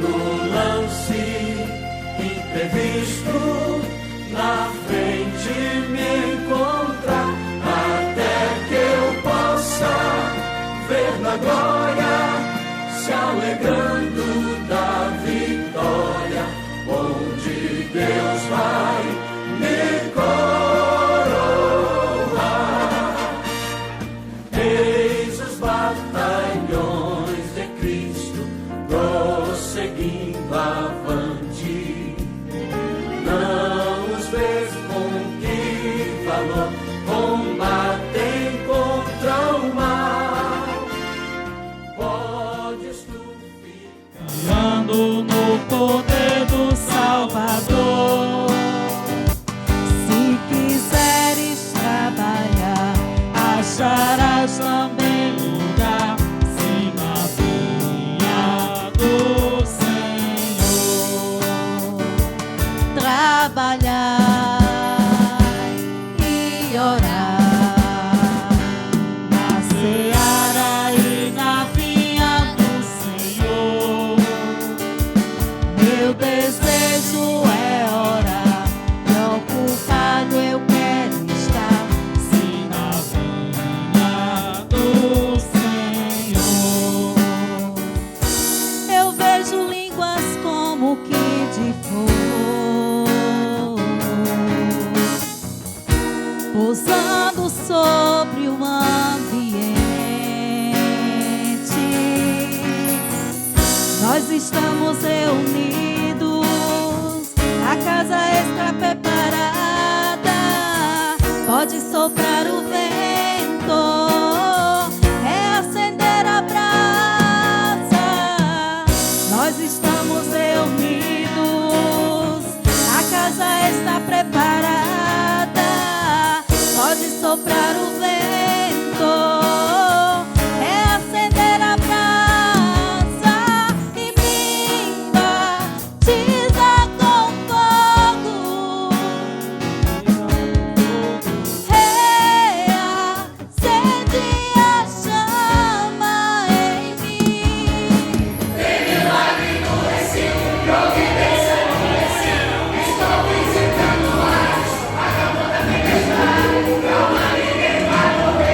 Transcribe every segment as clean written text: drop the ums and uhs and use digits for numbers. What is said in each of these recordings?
no lance imprevisto, na frente me encontrar, até que eu possa ver na glória, se alegrando da vitória, onde Deus vai me coroar. Eis os batalhões de Cristo prosseguindo avante. Não os vês com que valor combatem contra o mal. Podes tu ficar Ando no poder do Salvador. Se quiseres trabalhar, acharás também lugar, sim, na vinha do Senhor. Trabalhar e orar na seara e na vinha do Senhor. Meu desejo é orar, preocupado eu quero estar, sim, na vinha do Senhor. Eu vejo línguas como que de fogo, pousando sobre o ambiente. Nós estamos reunidos, a casa está preparada, pode soprar o vento, reacender a brasa. Nós estamos reunidos, a casa está preparada, pode soprar o vento, reacender a brasa e me batiza com fogo. Reacende a chama em mim. Calma, ninguém vai morrer.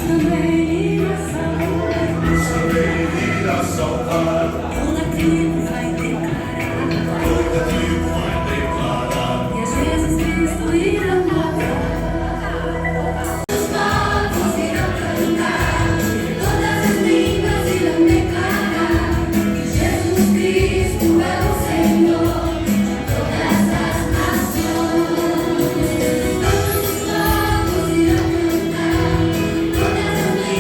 também irá salvar. Toda tribo vai declarar. E às vezes Cristo irá morar. Os povos irão cantar, todas as línguas irão declarar que Jesus Cristo é o Senhor de todas as nações. Todos os povos irão cantar, todas as línguas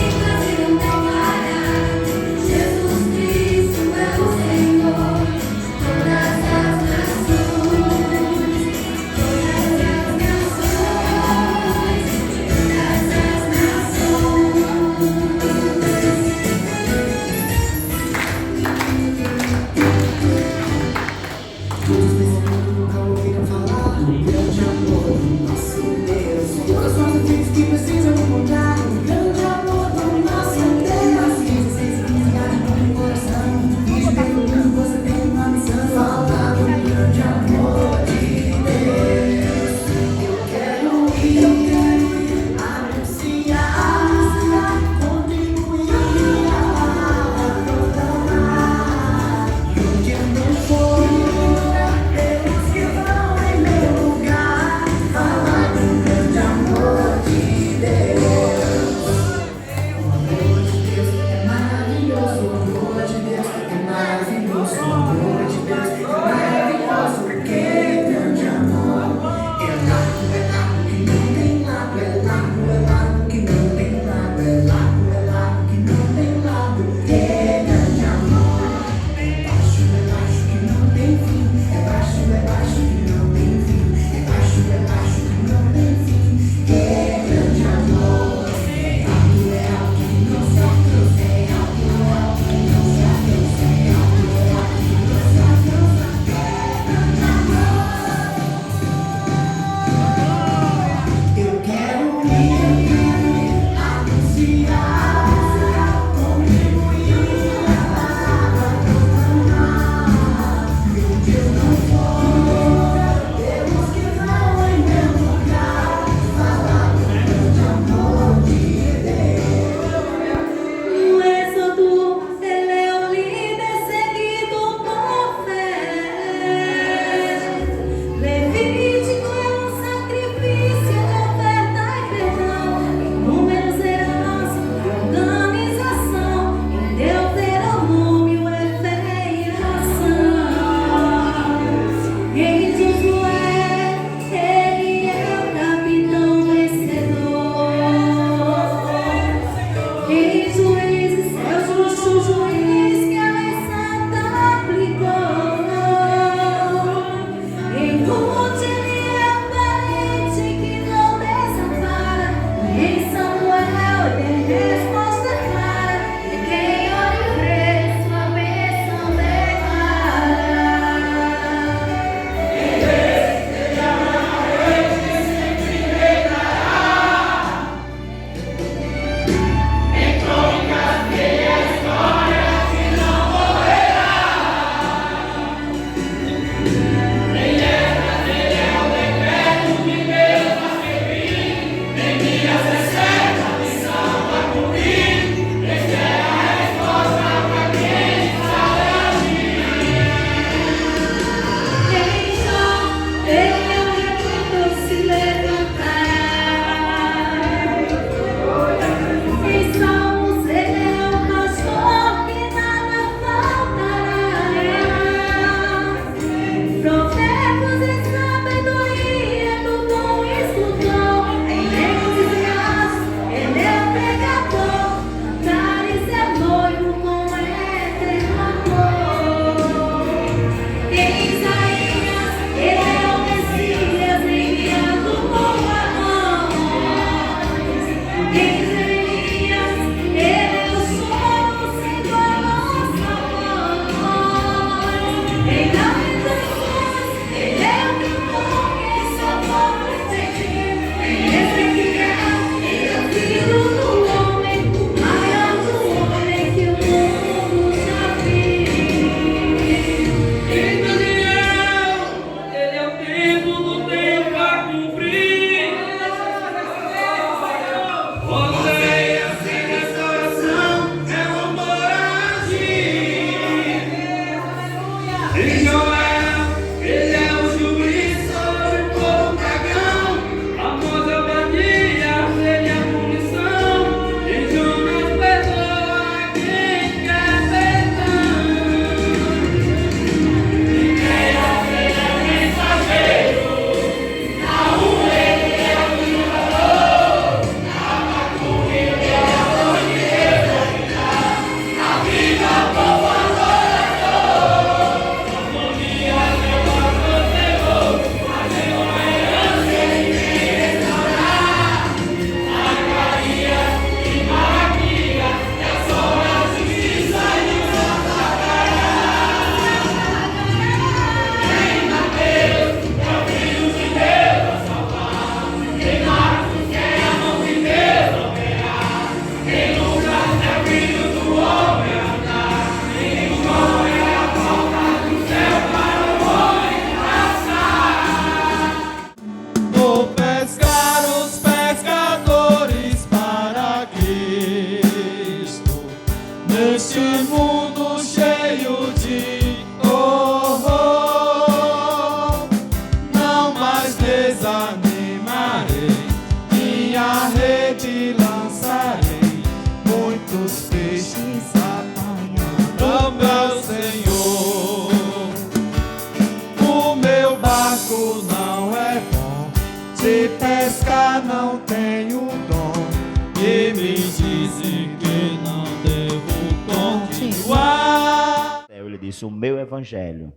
e me dizem que não devo continuar. Ele disse: o meu evangelho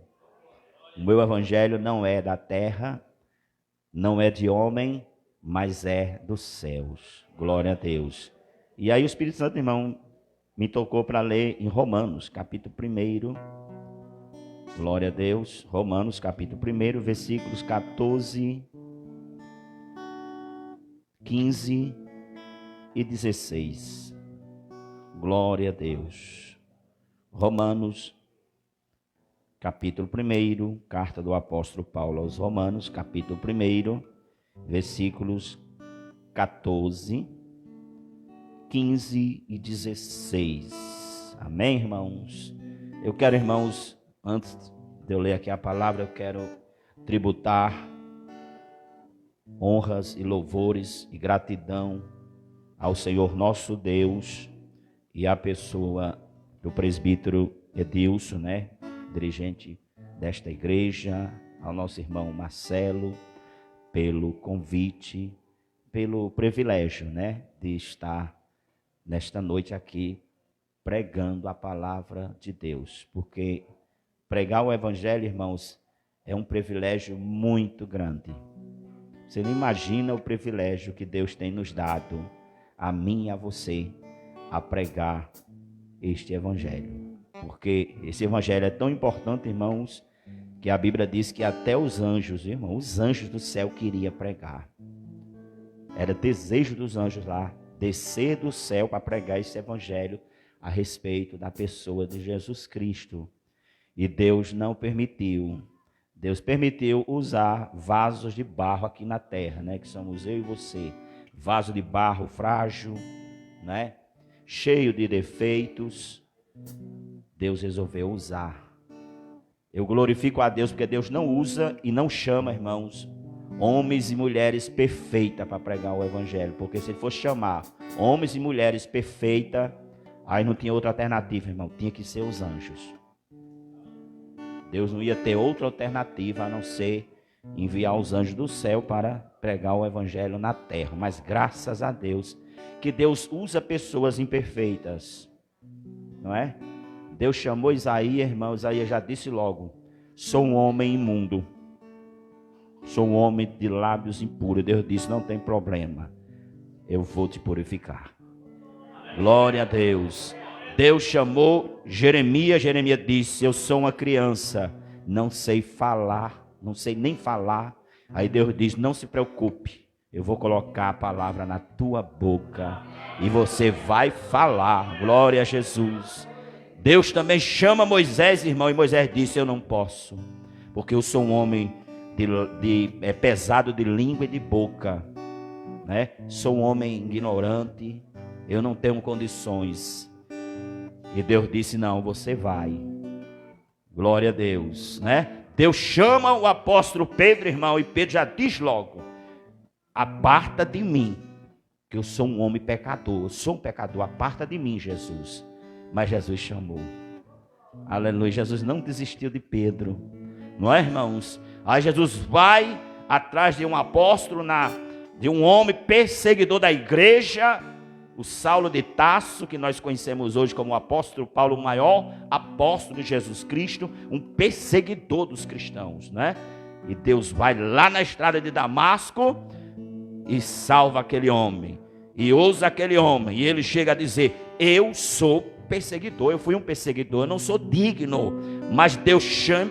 não é da terra, não é de homem, mas é dos céus. Glória a Deus. E aí o Espírito Santo, irmão, me tocou para ler em Romanos, capítulo 1. Glória a Deus. Romanos, capítulo 1, versículos 14, 15 e 16. Glória a Deus. Romanos, capítulo 1, carta do apóstolo Paulo aos Romanos, capítulo 1, versículos 14, 15 e 16. Amém, irmãos? Eu quero, irmãos, antes de eu ler aqui a palavra, eu quero tributar honras e louvores e gratidão ao Senhor nosso Deus e à pessoa do presbítero Edilson, né? Dirigente desta igreja, ao nosso irmão Marcelo, pelo convite, pelo privilégio, né, de estar nesta noite aqui pregando a palavra de Deus, porque pregar o evangelho, irmãos, é um privilégio muito grande. Você não imagina o privilégio que Deus tem nos dado, a mim e a você, a pregar este evangelho. Porque esse evangelho é tão importante, irmãos, que a Bíblia diz que até os anjos, irmãos, os anjos do céu queriam pregar. Era desejo dos anjos lá, descer do céu para pregar esse evangelho a respeito da pessoa de Jesus Cristo. E Deus não permitiu. Deus permitiu usar vasos de barro aqui na terra, né? Que somos eu e você. Vaso de barro frágil, né? Cheio de defeitos. Deus resolveu usar. Eu glorifico a Deus porque Deus não usa e não chama, irmãos, homens e mulheres perfeitas para pregar o evangelho. Porque se ele fosse chamar homens e mulheres perfeitas, aí não tinha outra alternativa, irmão. Tinha que ser os anjos. Deus não ia ter outra alternativa a não ser enviar os anjos do céu para pregar o evangelho na terra. Mas graças a Deus que Deus usa pessoas imperfeitas, não é? Deus chamou Isaías, irmão. Isaías já disse logo: sou um homem imundo, sou um homem de lábios impuros. Deus disse: não tem problema, eu vou te purificar. Glória a Deus. Deus chamou Jeremias. Jeremias disse: eu sou uma criança, não sei falar, não sei nem falar. Aí Deus diz: não se preocupe, eu vou colocar a palavra na tua boca e você vai falar. Glória a Jesus. Deus também chama Moisés, irmão, e Moisés disse: eu não posso, porque eu sou um homem pesado de língua e de boca, né? Sou um homem ignorante, eu não tenho condições. E Deus disse: não, você vai. Glória a Deus, né? Deus chama o apóstolo Pedro, irmão, e Pedro já diz logo: aparta de mim, que eu sou um homem pecador, eu sou um pecador, aparta de mim, Jesus. Mas Jesus chamou. Aleluia. Jesus não desistiu de Pedro, não é, irmãos? Aí Jesus vai atrás de um apóstolo, de um homem perseguidor da igreja, o Saulo de Tarso, que nós conhecemos hoje como o apóstolo Paulo, o maior apóstolo de Jesus Cristo, um perseguidor dos cristãos, né? E Deus vai lá na estrada de Damasco e salva aquele homem, e usa aquele homem, e ele chega a dizer: eu sou perseguidor, eu fui um perseguidor, eu não sou digno. Mas Deus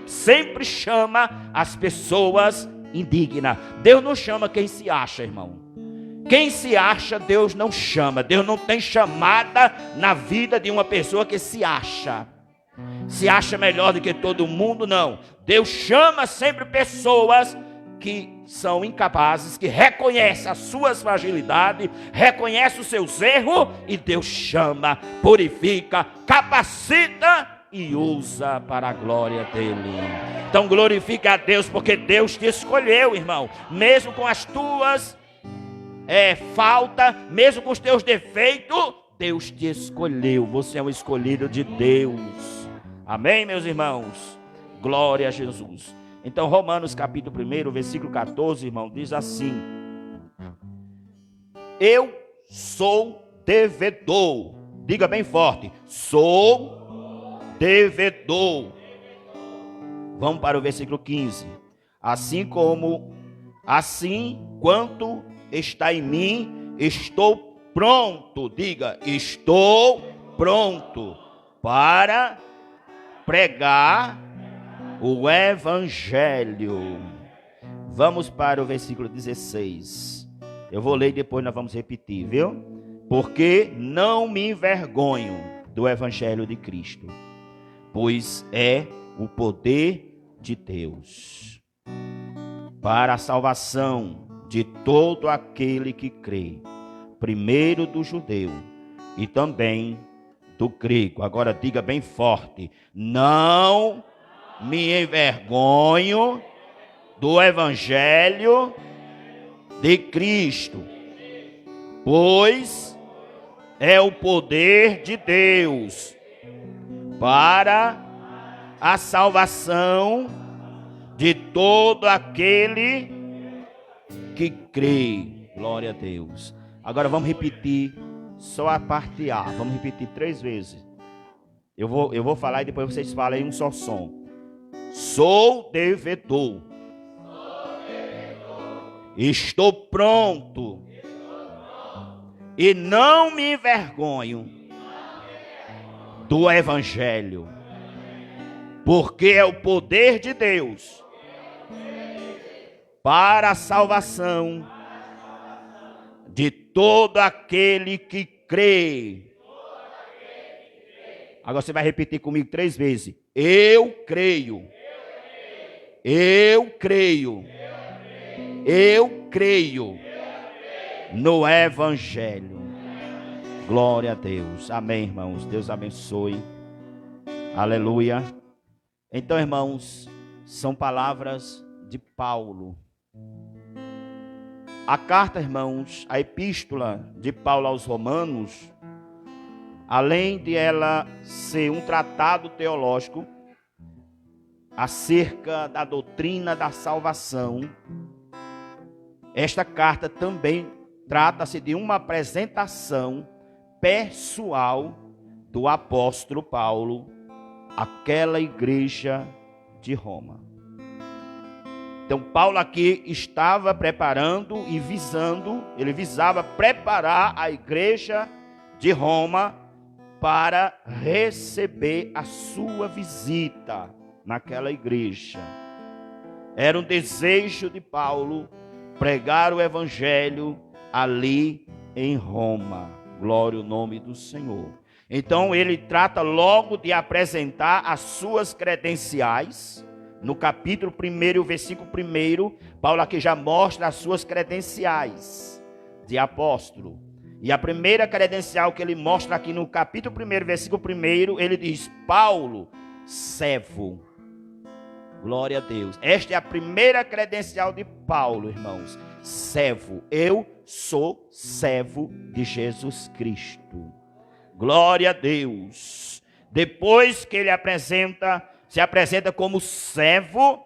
sempre chama as pessoas indignas. Deus não chama quem se acha, irmão. Quem se acha, Deus não chama. Deus não tem chamada na vida de uma pessoa que se acha melhor do que todo mundo, não. Deus chama sempre pessoas que são incapazes, que reconhecem as suas fragilidades, reconhecem os seus erros, e Deus chama, purifica, capacita e usa para a glória dele. Então glorifica a Deus, porque Deus te escolheu, irmão, mesmo com as tuas faltas, mesmo com os teus defeitos. Deus te escolheu, você é um escolhido de Deus. Amém, meus irmãos? Glória a Jesus. Então, Romanos capítulo 1, versículo 14, irmão, diz assim: eu sou devedor. Diga bem forte: sou devedor. Vamos para o versículo 15. Assim quanto está em mim, estou pronto. Diga: estou pronto para pregar o evangelho. Vamos para o versículo 16. Eu vou ler e depois nós vamos repetir, viu? Porque não me envergonho do evangelho de Cristo, pois é o poder de Deus para a salvação de todo aquele que crê, primeiro do judeu e também do grego. Agora diga bem forte: não me envergonho do evangelho de Cristo, pois é o poder de Deus para a salvação de todo aquele que crê. Glória a Deus. Agora vamos repetir só a parte A. Vamos repetir 3 vezes. Eu vou falar e depois vocês falam em um só som. Sou devedor. Estou pronto. E não me envergonho do evangelho, porque é o poder de Deus para a salvação de todo aquele que crê. Agora você vai repetir comigo 3 vezes. Eu creio. Eu creio. Eu creio no evangelho. Glória a Deus. Amém, irmãos. Deus abençoe. Aleluia. Então, irmãos, são palavras de Paulo. A carta, irmãos, a epístola de Paulo aos Romanos, além de ela ser um tratado teológico acerca da doutrina da salvação, esta carta também trata-se de uma apresentação pessoal do apóstolo Paulo àquela igreja de Roma. Então Paulo aqui estava preparando e ele visava preparar a igreja de Roma para receber a sua visita naquela igreja. Era um desejo de Paulo pregar o evangelho ali em Roma. Glória ao nome do Senhor. Então ele trata logo de apresentar as suas credenciais. No capítulo 1, versículo 1, Paulo aqui já mostra as suas credenciais de apóstolo. E a primeira credencial que ele mostra aqui no capítulo 1, versículo 1, ele diz: Paulo, servo. Glória a Deus. Esta é a primeira credencial de Paulo, irmãos. Servo. Eu sou servo de Jesus Cristo. Glória a Deus. Depois que ele se apresenta como servo,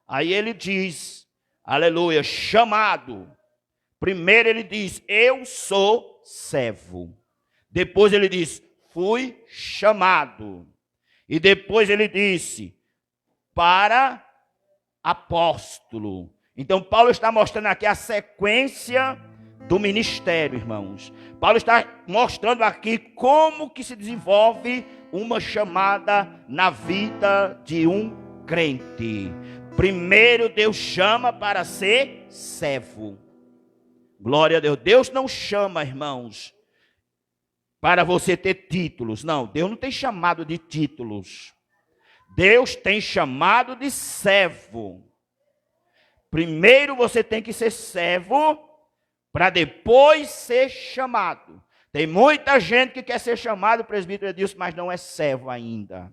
aí ele diz, aleluia, chamado. Primeiro ele diz: eu sou servo. Depois ele diz: fui chamado. E depois ele disse: para apóstolo. Então Paulo está mostrando aqui a sequência do ministério, irmãos. Paulo está mostrando aqui como que se desenvolve uma chamada na vida de um crente. Primeiro Deus chama para ser servo. Glória a Deus. Deus não chama, irmãos, para você ter títulos. Não, Deus não tem chamado de títulos. Deus tem chamado de servo. Primeiro você tem que ser servo para depois ser chamado. Tem muita gente que quer ser chamado presbítero Edilson, mas não é servo ainda.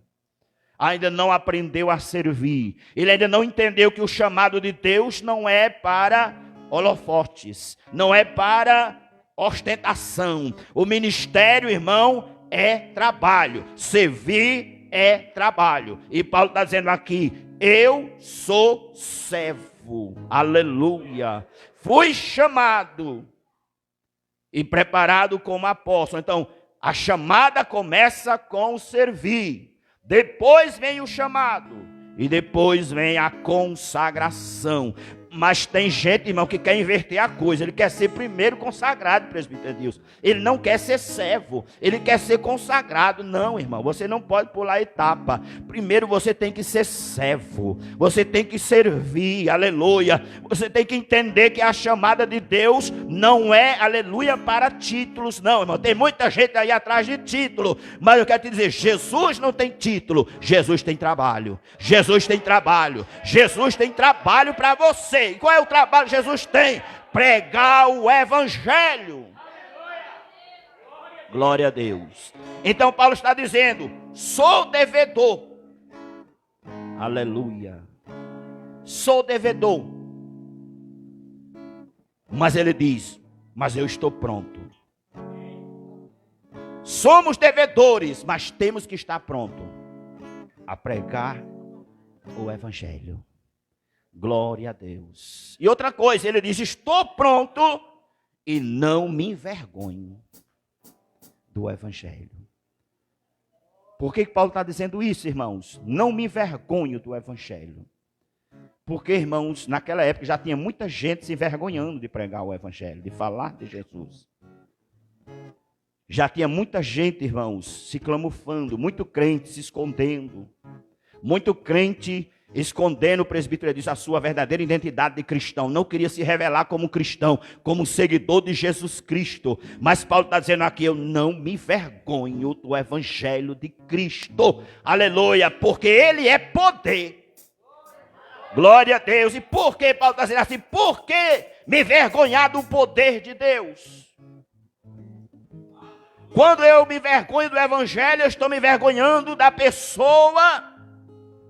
Ainda não aprendeu a servir. Ele ainda não entendeu que o chamado de Deus não é para holofotes, não é para ostentação. O ministério, irmão, é trabalho. Servir é trabalho. E Paulo está dizendo aqui: eu sou servo. Aleluia. Fui chamado e preparado como apóstolo. Então, a chamada começa com o servir. Depois vem o chamado. E depois vem a consagração. Mas tem gente, irmão, que quer inverter a coisa. Ele quer ser primeiro consagrado, presbítero Deus. Ele não quer ser servo. Ele quer ser consagrado. Não, irmão, você não pode pular etapa. Primeiro você tem que ser servo. Você tem que servir, aleluia. Você tem que entender que a chamada de Deus não é, aleluia, para títulos. Não, irmão, tem muita gente aí atrás de título. Mas eu quero te dizer, Jesus não tem título. Jesus tem trabalho. Jesus tem trabalho. Jesus tem trabalho para você. E qual é o trabalho que Jesus tem? Pregar o evangelho. Glória a Deus. Então Paulo está dizendo, sou devedor. Aleluia. Sou devedor. Mas ele diz, mas eu estou pronto. Somos devedores, mas temos que estar pronto a pregar o evangelho. Glória a Deus. E outra coisa, ele diz, estou pronto e não me envergonho do evangelho. Por que Paulo está dizendo isso, irmãos? Não me envergonho do evangelho. Porque, irmãos, naquela época já tinha muita gente se envergonhando de pregar o evangelho, de falar de Jesus. Já tinha muita gente, irmãos, se camuflando, muito crente se escondendo, muito crente escondendo, o presbítero diz, a sua verdadeira identidade de cristão. Não queria se revelar como cristão, como seguidor de Jesus Cristo. Mas Paulo está dizendo aqui, eu não me envergonho do evangelho de Cristo. Aleluia, porque ele é poder. Glória a Deus. E por que Paulo está dizendo assim? Por que me envergonhar do poder de Deus? Quando eu me envergonho do evangelho, eu estou me envergonhando da pessoa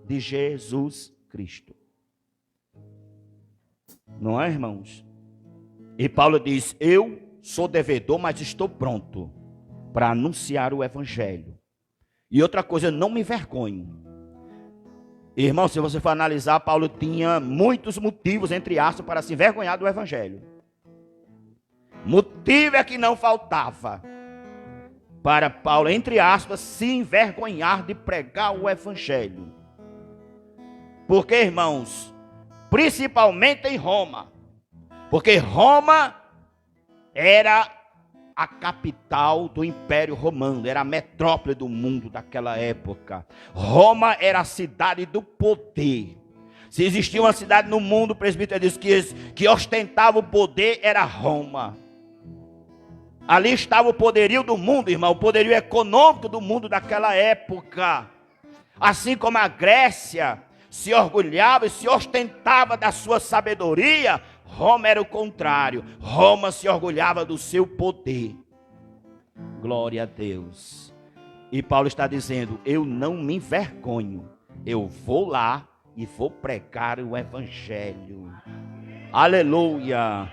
de Jesus Cristo. Não é, irmãos? E Paulo diz, eu sou devedor, mas estou pronto para anunciar o evangelho. E outra coisa, eu não me envergonho. Irmão, se você for analisar, Paulo tinha muitos motivos, entre aspas, para se envergonhar do evangelho. Motivo é que não faltava para Paulo, entre aspas, se envergonhar de pregar o evangelho. Porque, irmãos, principalmente em Roma, porque Roma era a capital do Império Romano, era a metrópole do mundo daquela época. Roma era a cidade do poder. Se existia uma cidade no mundo, o presbítero diz que ostentava o poder, era Roma. Ali estava o poderio do mundo, irmão, o poderio econômico do mundo daquela época. Assim como a Grécia se orgulhava e se ostentava da sua sabedoria, Roma era o contrário. Roma se orgulhava do seu poder. Glória a Deus. E Paulo está dizendo, eu não me envergonho. Eu vou lá e vou pregar o evangelho. Aleluia.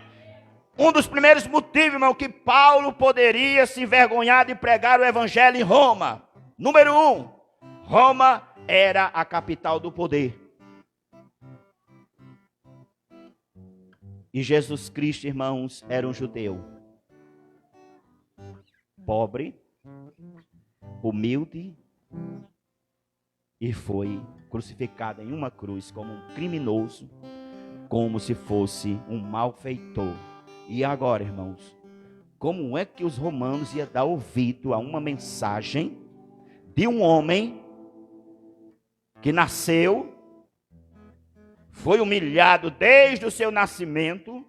Um dos primeiros motivos, irmão, que Paulo poderia se envergonhar de pregar o evangelho em Roma. Número 1, Roma era a capital do poder. E Jesus Cristo, irmãos, era um judeu. Pobre, humilde, e foi crucificado em uma cruz como um criminoso, como se fosse um malfeitor. E agora, irmãos, como é que os romanos iam dar ouvido a uma mensagem de um homem que nasceu, foi humilhado desde o seu nascimento,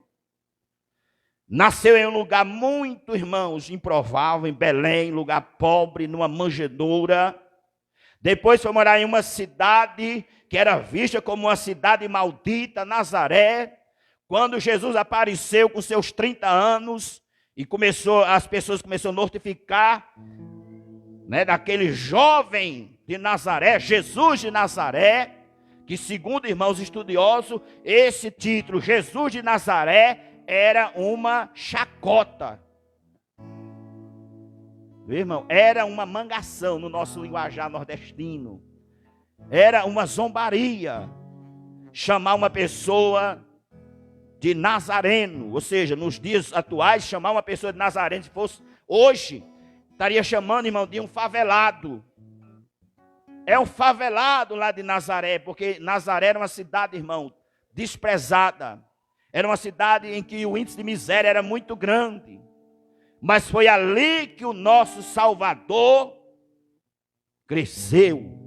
nasceu em um lugar muito, irmãos, improvável, em Belém, lugar pobre, numa manjedoura. Depois foi morar em uma cidade que era vista como uma cidade maldita, Nazaré. Quando Jesus apareceu com seus 30 anos e as pessoas começaram a notificar, né, daquele jovem de Nazaré, Jesus de Nazaré, que segundo irmãos estudiosos, esse título, Jesus de Nazaré, era uma chacota. Meu irmão, era uma mangação no nosso linguajar nordestino. Era uma zombaria chamar uma pessoa de Nazareno. Ou seja, nos dias atuais, chamar uma pessoa de Nazareno, se fosse hoje, estaria chamando, irmão, de um favelado. É um favelado lá de Nazaré, porque Nazaré era uma cidade, irmão, desprezada. Era uma cidade em que o índice de miséria era muito grande. Mas foi ali que o nosso Salvador cresceu.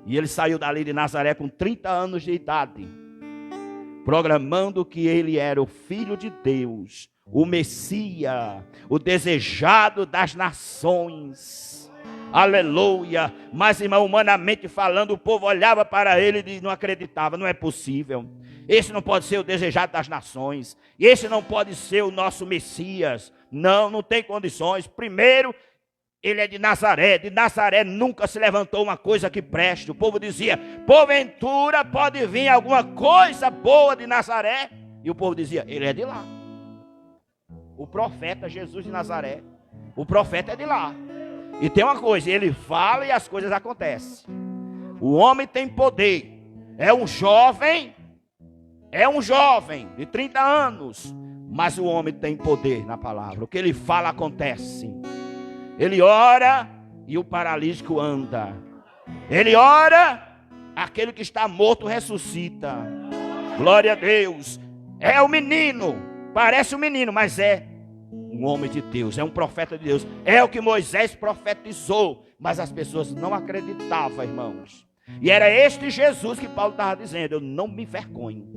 E ele saiu dali de Nazaré com 30 anos de idade, proclamando que ele era o Filho de Deus, o Messias, o desejado das nações. Aleluia. Mas, irmão, humanamente falando, o povo olhava para ele e não acreditava. Não é possível. Esse não pode ser o desejado das nações. Esse não pode ser o nosso Messias. Não, não tem condições. Primeiro, ele é de Nazaré. De Nazaré nunca se levantou uma coisa que preste. O povo dizia, porventura pode vir alguma coisa boa de Nazaré? E o povo dizia, ele é de lá. O profeta Jesus de Nazaré. O profeta é de lá. E tem uma coisa, ele fala e as coisas acontecem. O homem tem poder. É um jovem de 30 anos. Mas o homem tem poder na palavra. O que ele fala acontece. Ele ora e o paralítico anda. Ele ora, aquele que está morto ressuscita. Glória a Deus. É o menino, parece um menino, mas é um homem de Deus, é um profeta de Deus. É o que Moisés profetizou, mas as pessoas não acreditavam, irmãos. E era este Jesus que Paulo estava dizendo, eu não me envergonho.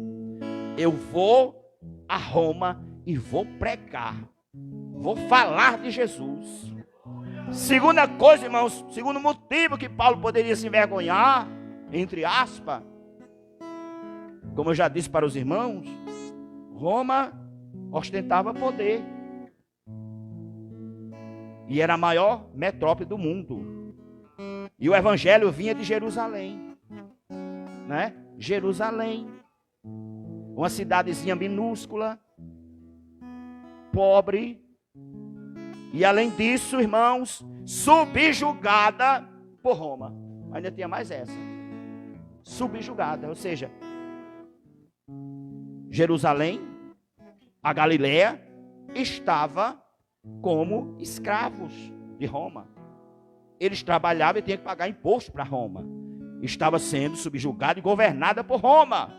Eu vou a Roma e vou pregar. Vou falar de Jesus. Segunda coisa, irmãos, segundo motivo que Paulo poderia se envergonhar, entre aspas, como eu já disse para os irmãos, Roma ostentava poder. E era a maior metrópole do mundo. E o evangelho vinha de Jerusalém. Né? Jerusalém. Uma cidadezinha minúscula, pobre. E além disso, irmãos, subjugada por Roma. Ainda tinha mais essa. Subjugada, ou seja, Jerusalém, a Galileia, estava como escravos de Roma. Eles trabalhavam e tinham que pagar imposto para Roma. Estava sendo subjugada e governada por Roma.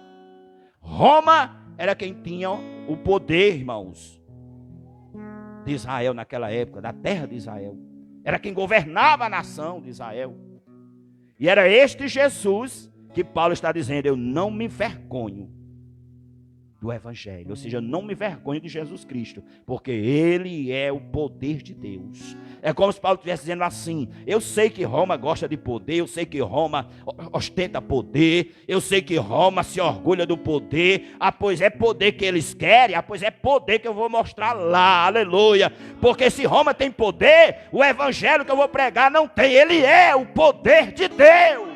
Roma era quem tinha o poder, irmãos, de Israel naquela época, da terra de Israel. Era quem governava a nação de Israel. E era este Jesus que Paulo está dizendo, eu não me envergonho do evangelho, ou seja, eu não me envergonho de Jesus Cristo, porque ele é o poder de Deus. É como se Paulo estivesse dizendo assim, eu sei que Roma gosta de poder, eu sei que Roma ostenta poder, eu sei que Roma se orgulha do poder, pois é poder que eles querem, pois é poder que eu vou mostrar lá, aleluia, porque se Roma tem poder, o evangelho que eu vou pregar não tem, ele é o poder de Deus.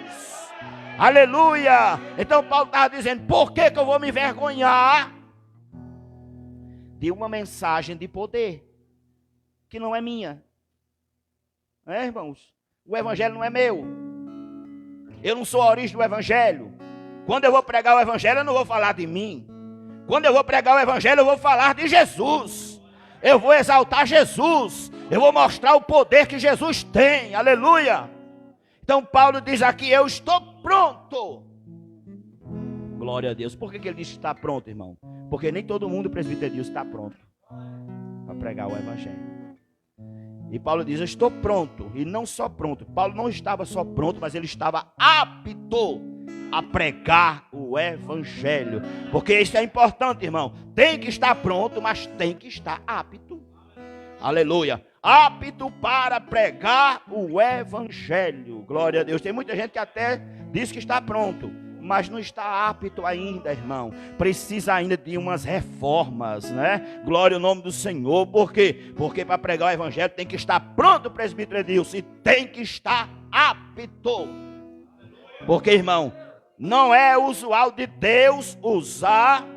Aleluia! Então Paulo estava dizendo, por que eu vou me envergonhar de uma mensagem de poder, que não é minha? Irmãos? O evangelho não é meu. Eu não sou a origem do evangelho. Quando eu vou pregar o evangelho, eu não vou falar de mim. Quando eu vou pregar o evangelho, eu vou falar de Jesus. Eu vou exaltar Jesus. Eu vou mostrar o poder que Jesus tem. Aleluia! Então Paulo diz aqui, eu estou pronto. Glória a Deus. Por que ele diz que está pronto, irmão? Porque nem todo mundo presbiteriano está pronto para pregar o evangelho. E Paulo diz, eu estou pronto. E não só pronto. Paulo não estava só pronto, mas ele estava apto a pregar o evangelho. Porque isso é importante, irmão. Tem que estar pronto, mas tem que estar apto. Aleluia. Apto para pregar o evangelho. Glória a Deus. Tem muita gente que até diz que está pronto, mas não está apto ainda, irmão. Precisa ainda de umas reformas, né? Glória ao nome do Senhor. Por quê? Porque para pregar o evangelho tem que estar pronto o presbítero Edilson, e tem que estar apto. Porque, irmão, não é usual de Deus usar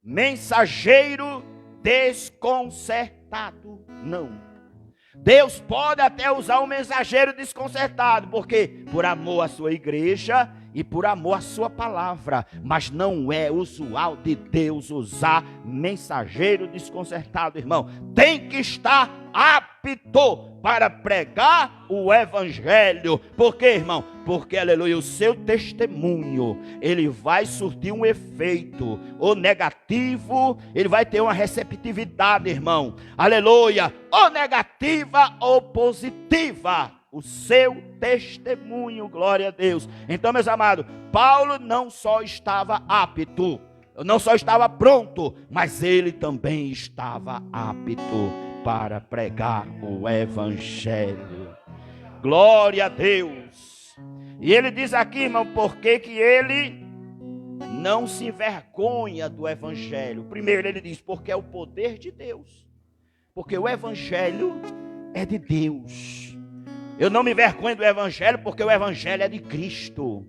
mensageiro desconcertado, não. Deus pode até usar um mensageiro desconcertado, porque por amor à sua igreja, e por amor à sua palavra, mas não é usual de Deus usar mensageiro desconcertado, irmão. Tem que estar apto para pregar o evangelho. Por quê, irmão? Porque, aleluia, o seu testemunho, ele vai surtir um efeito, ou negativo, ele vai ter uma receptividade, irmão, aleluia, ou negativa ou positiva, o seu testemunho, glória a Deus. Então, meus amados, Paulo não só estava apto, não só estava pronto, mas ele também estava apto para pregar o evangelho. Glória a Deus. E ele diz aqui, irmão, por que ele não se envergonha do evangelho? Primeiro ele diz, porque é o poder de Deus. Porque o evangelho é de Deus. Eu não me envergonho do evangelho, porque o evangelho é de Cristo.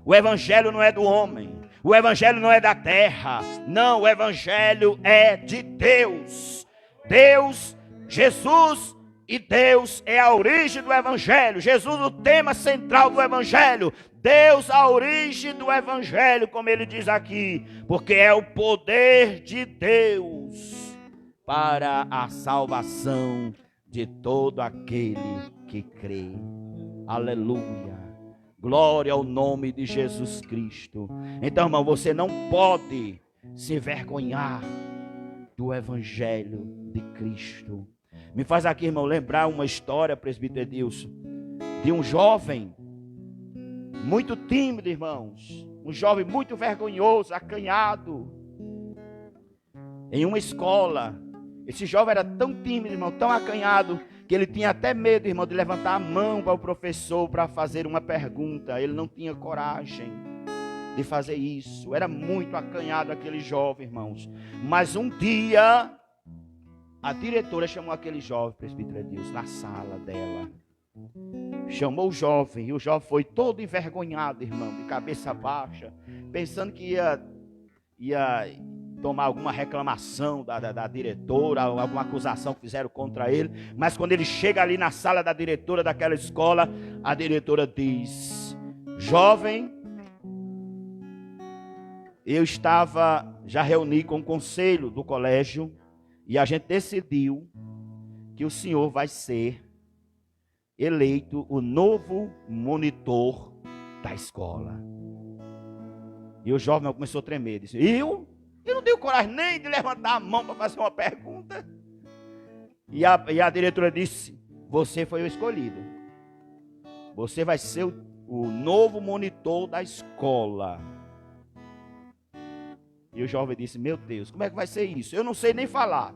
O evangelho não é do homem. O evangelho não é da terra. Não, o evangelho é de Deus. Deus, Jesus e Deus é a origem do evangelho. Jesus, o tema central do evangelho. Deus, a origem do evangelho, como ele diz aqui. Porque é o poder de Deus para a salvação de todo aquele que crê. Aleluia. Glória ao nome de Jesus Cristo. Então, irmão, você não pode se envergonhar do evangelho de Cristo. Me faz aqui, irmão, lembrar uma história, presbítero Edilson, de um jovem muito tímido, irmãos. Um jovem muito vergonhoso, acanhado, em uma escola. Esse jovem era tão tímido, irmão, tão acanhado, que ele tinha até medo, irmão, de levantar a mão para o professor para fazer uma pergunta. Ele não tinha coragem de fazer isso. Era muito acanhado aquele jovem, irmãos. Mas um dia, a diretora chamou aquele jovem, presbítero Edilson, na sala dela. Chamou o jovem, e o jovem foi todo envergonhado, irmão, de cabeça baixa, pensando que ia tomar alguma reclamação da diretora, alguma acusação que fizeram contra ele. Mas quando ele chega ali na sala da diretora daquela escola, a diretora diz: jovem, eu já reuni com o conselho do colégio e a gente decidiu que o senhor vai ser eleito o novo monitor da escola. E o jovem começou a tremer, disse: Eu não tenho coragem nem de levantar a mão para fazer uma pergunta. E a diretora disse: você foi o escolhido. Você vai ser o novo monitor da escola. E o jovem disse: meu Deus, como é que vai ser isso? Eu não sei nem falar.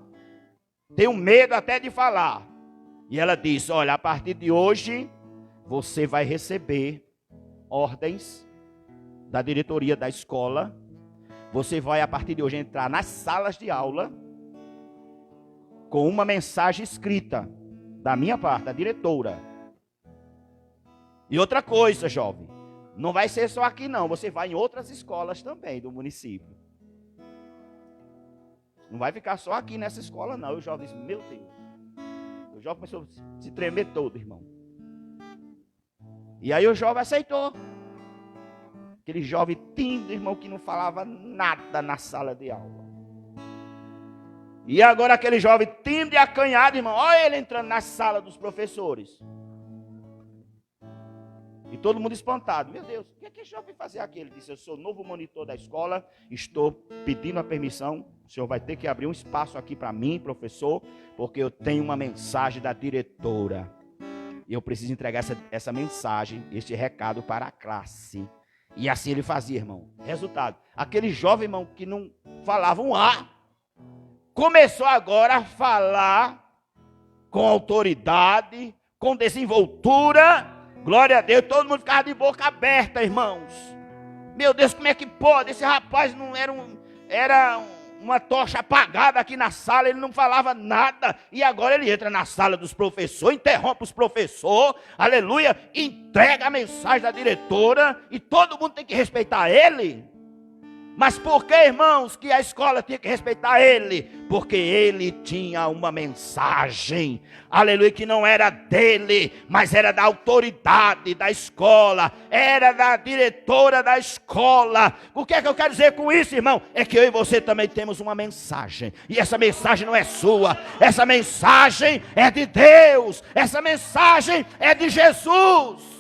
Tenho medo até de falar. E ela disse: olha, a partir de hoje, você vai receber ordens da diretoria da escola. Você vai, a partir de hoje, entrar nas salas de aula com uma mensagem escrita da minha parte, da diretora. E outra coisa, jovem, não vai ser só aqui não, você vai em outras escolas também do município. Não vai ficar só aqui nessa escola não. E o jovem disse: meu Deus. O jovem começou a se tremer todo, irmão. E aí o jovem aceitou. Aquele jovem tímido, irmão, que não falava nada na sala de aula. E agora aquele jovem tímido e acanhado, irmão, olha ele entrando na sala dos professores. E todo mundo espantado. Meu Deus, o que é que esse jovem fazer aqui? Ele disse: eu sou o novo monitor da escola, estou pedindo a permissão. O senhor vai ter que abrir um espaço aqui para mim, professor, porque eu tenho uma mensagem da diretora. E eu preciso entregar essa mensagem, este recado para a classe. E assim ele fazia, irmão. Resultado, aquele jovem, irmão, que não falava um A, começou agora a falar com autoridade, com desenvoltura. Glória a Deus, todo mundo ficava de boca aberta, irmãos. Meu Deus, como é que pode? Esse rapaz não era uma tocha apagada aqui na sala, ele não falava nada. E agora ele entra na sala dos professores, interrompe os professores, aleluia, entrega a mensagem da diretora, e todo mundo tem que respeitar ele. Mas por que, irmãos, que a escola tinha que respeitar ele? Porque ele tinha uma mensagem, aleluia, que não era dele, mas era da autoridade da escola, era da diretora da escola. O que é que eu quero dizer com isso, irmão? É que eu e você também temos uma mensagem, e essa mensagem não é sua, essa mensagem é de Deus, essa mensagem é de Jesus.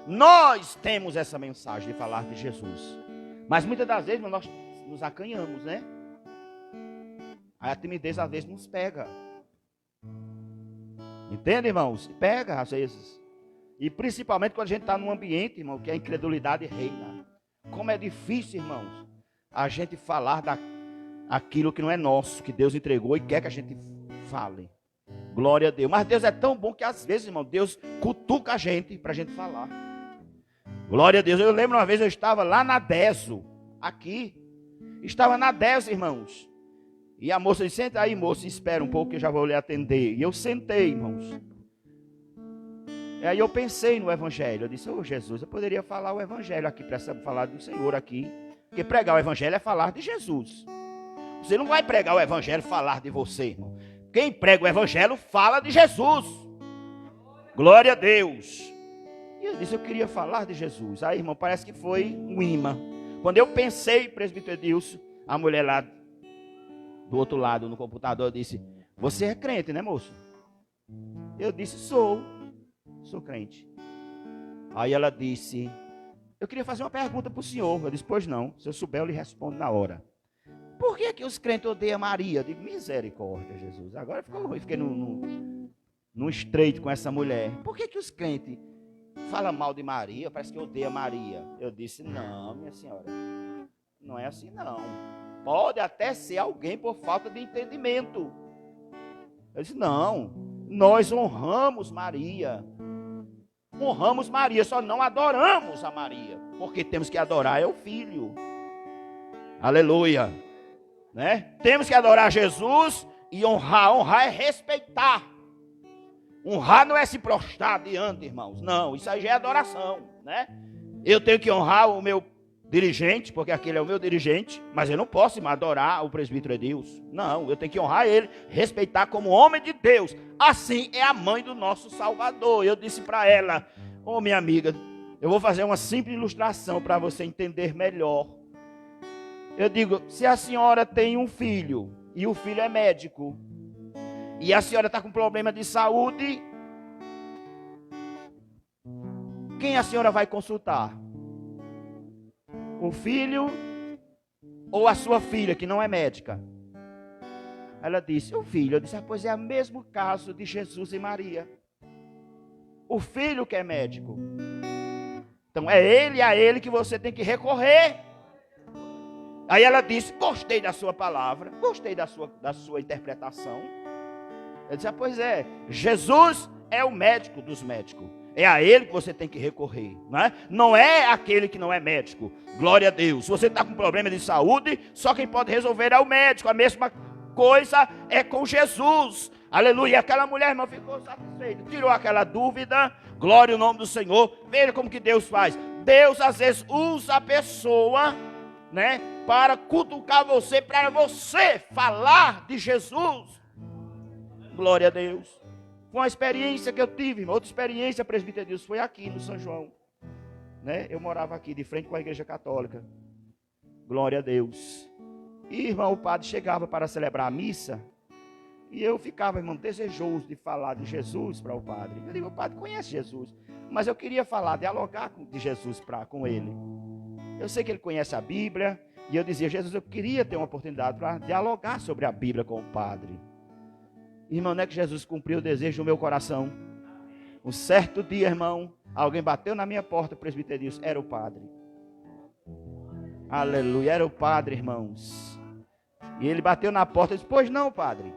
Nós temos essa mensagem de falar de Jesus. Mas muitas das vezes nós nos acanhamos, né? Aí a timidez às vezes nos pega. Entende, irmãos? Pega às vezes. E principalmente quando a gente está num ambiente, irmão, que a incredulidade reina. Como é difícil, irmãos, a gente falar daquilo que não é nosso, que Deus entregou e quer que a gente fale. Glória a Deus. Mas Deus é tão bom que às vezes, irmão, Deus cutuca a gente para a gente falar. Glória a Deus. Eu lembro uma vez, eu estava lá na Deso, aqui. Estava na Deso, irmãos. E a moça disse, senta aí, moça, espera um pouco que eu já vou lhe atender. E eu sentei, irmãos. E aí eu pensei no evangelho. Eu disse, Jesus, eu poderia falar o evangelho aqui, para falar do Senhor aqui. Porque pregar o evangelho é falar de Jesus. Você não vai pregar o evangelho e falar de você, irmão. Quem prega o evangelho fala de Jesus. Glória a Deus. E eu disse, eu queria falar de Jesus. Aí, irmão, parece que foi um imã. Quando eu pensei, presbítero Edilson, a mulher lá do outro lado no computador disse, você é crente, né, moço? Eu disse, sou crente. Aí ela disse, eu queria fazer uma pergunta para o senhor. Eu disse, pois não, se eu souber eu lhe respondo na hora. Por que os crentes odeiam Maria? Eu digo, misericórdia, Jesus. Agora ficou ruim, fiquei no estreito com essa mulher. Por que os crentes falam mal de Maria? Parece que odeia Maria. Eu disse, não, minha senhora, não é assim não. Pode até ser alguém por falta de entendimento. Eu disse, não, nós honramos Maria. Honramos Maria, só não adoramos a Maria. Porque temos que adorar é o Filho. Aleluia. Né? Temos que adorar Jesus e honrar. Honrar é respeitar. Honrar não é se prostrar diante, irmãos. Não, isso aí já é adoração, né? Eu tenho que honrar o meu dirigente, porque aquele é o meu dirigente, mas eu não posso adorar o presbítero Edilson. Não, eu tenho que honrar ele, respeitar como homem de Deus. Assim é a mãe do nosso Salvador. Eu disse para ela, minha amiga, eu vou fazer uma simples ilustração para você entender melhor. Eu digo, se a senhora tem um filho, e o filho é médico, e a senhora está com problema de saúde, quem a senhora vai consultar? O filho ou a sua filha, que não é médica? Ela disse, o filho. Eu disse, pois é o mesmo caso de Jesus e Maria. O filho que é médico. Então é a ele que você tem que recorrer. Aí ela disse, gostei da sua palavra, gostei da sua interpretação. Eu disse, pois é, Jesus é o médico dos médicos. É a ele que você tem que recorrer, né? Não é aquele que não é médico. Glória a Deus. Se você está com problema de saúde, só quem pode resolver é o médico. A mesma coisa é com Jesus. Aleluia. E aquela mulher, irmão, ficou satisfeita. Tirou aquela dúvida. Glória ao nome do Senhor. Veja como que Deus faz. Deus às vezes usa a pessoa, né, para cutucar você, para você falar de Jesus. Glória a Deus. Foi uma experiência que eu tive, outra experiência, presbítero Edilson, foi aqui no São João. Né? Eu morava aqui, de frente com a igreja católica. Glória a Deus. E, irmão, o padre chegava para celebrar a missa, e eu ficava, irmão, desejoso de falar de Jesus para o padre. Eu digo, o padre conhece Jesus, mas eu queria falar, dialogar de Jesus com ele. Eu sei que ele conhece a Bíblia, e eu dizia, Jesus, eu queria ter uma oportunidade para dialogar sobre a Bíblia com o padre. Irmão, não é que Jesus cumpriu o desejo do meu coração? Um certo dia, irmão, alguém bateu na minha porta, o presbítero Edilson, era o padre. Aleluia, era o padre, irmãos. E ele bateu na porta e disse, pois não, padre,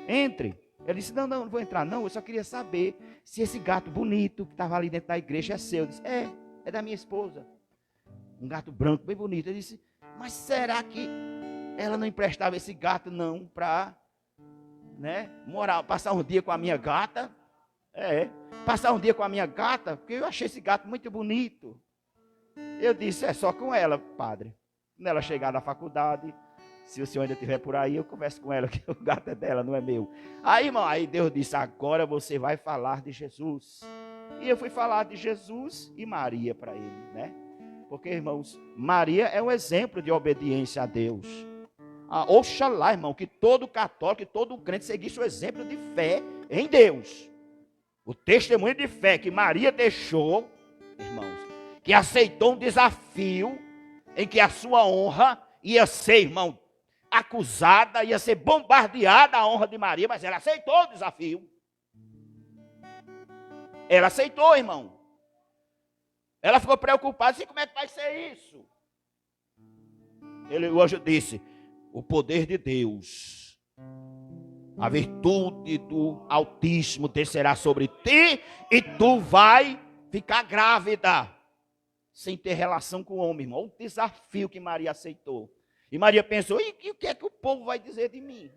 entre. Ele disse, não vou entrar não, eu só queria saber se esse gato bonito que estava ali dentro da igreja é seu. Eu disse, é da minha esposa. Um gato branco, bem bonito. Ele disse, mas será que ela não emprestava esse gato não para... né, passar um dia com a minha gata, passar um dia com a minha gata, porque eu achei esse gato muito bonito. Eu disse, é só com ela, padre. Quando ela chegar na faculdade, se o senhor ainda estiver por aí, eu converso com ela, que o gato é dela, não é meu. Aí, irmão, aí Deus disse, agora você vai falar de Jesus. E eu fui falar de Jesus e Maria para ele, né? Porque, irmãos, Maria é um exemplo de obediência a Deus. Oxalá, irmão, que todo católico, que todo crente seguisse o exemplo de fé em Deus. O testemunho de fé que Maria deixou, irmãos, que aceitou um desafio em que a sua honra ia ser, irmão, acusada, ia ser bombardeada a honra de Maria, mas ela aceitou o desafio. Ela aceitou, irmão. Ela ficou preocupada, assim, como é que vai ser isso? O anjo disse, o poder de Deus, a virtude do Altíssimo descerá sobre ti e tu vai ficar grávida, sem ter relação com o homem, irmão. O desafio que Maria aceitou. E Maria pensou, e o que é que o povo vai dizer de mim?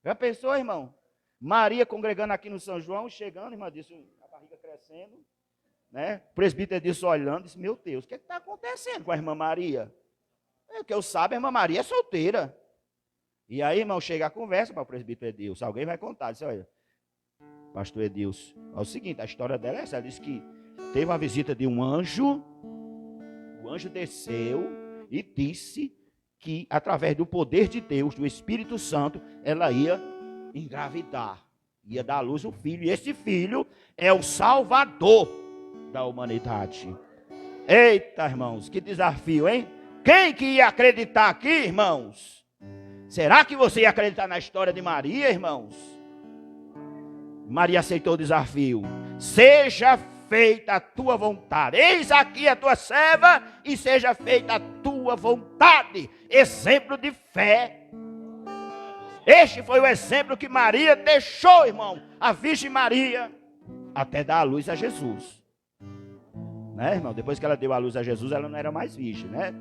Já pensou, irmão? Maria congregando aqui no São João, chegando, irmã, disse, a barriga crescendo, né? O presbítero disse, olhando, disse, meu Deus, o que está acontecendo com a irmã Maria? O que eu saiba, a irmã Maria é solteira. E aí, irmão, chega a conversa para o presbítero Edilson. Alguém vai contar, disse, olha, pastor Edilson, é o seguinte, a história dela é essa, ela disse que teve uma visita de um anjo, o anjo desceu e disse que através do poder de Deus, do Espírito Santo, ela ia engravidar, ia dar à luz um filho, e esse filho é o Salvador da humanidade. Eita, irmãos, que desafio, hein? Quem que ia acreditar aqui, irmãos? Será que você ia acreditar na história de Maria, irmãos? Maria aceitou o desafio. Seja feita a tua vontade. Eis aqui a tua serva e seja feita a tua vontade. Exemplo de fé. Este foi o exemplo que Maria deixou, irmão. A Virgem Maria até dar a luz a Jesus. Né, irmão? Depois que ela deu a luz a Jesus, ela não era mais virgem, né?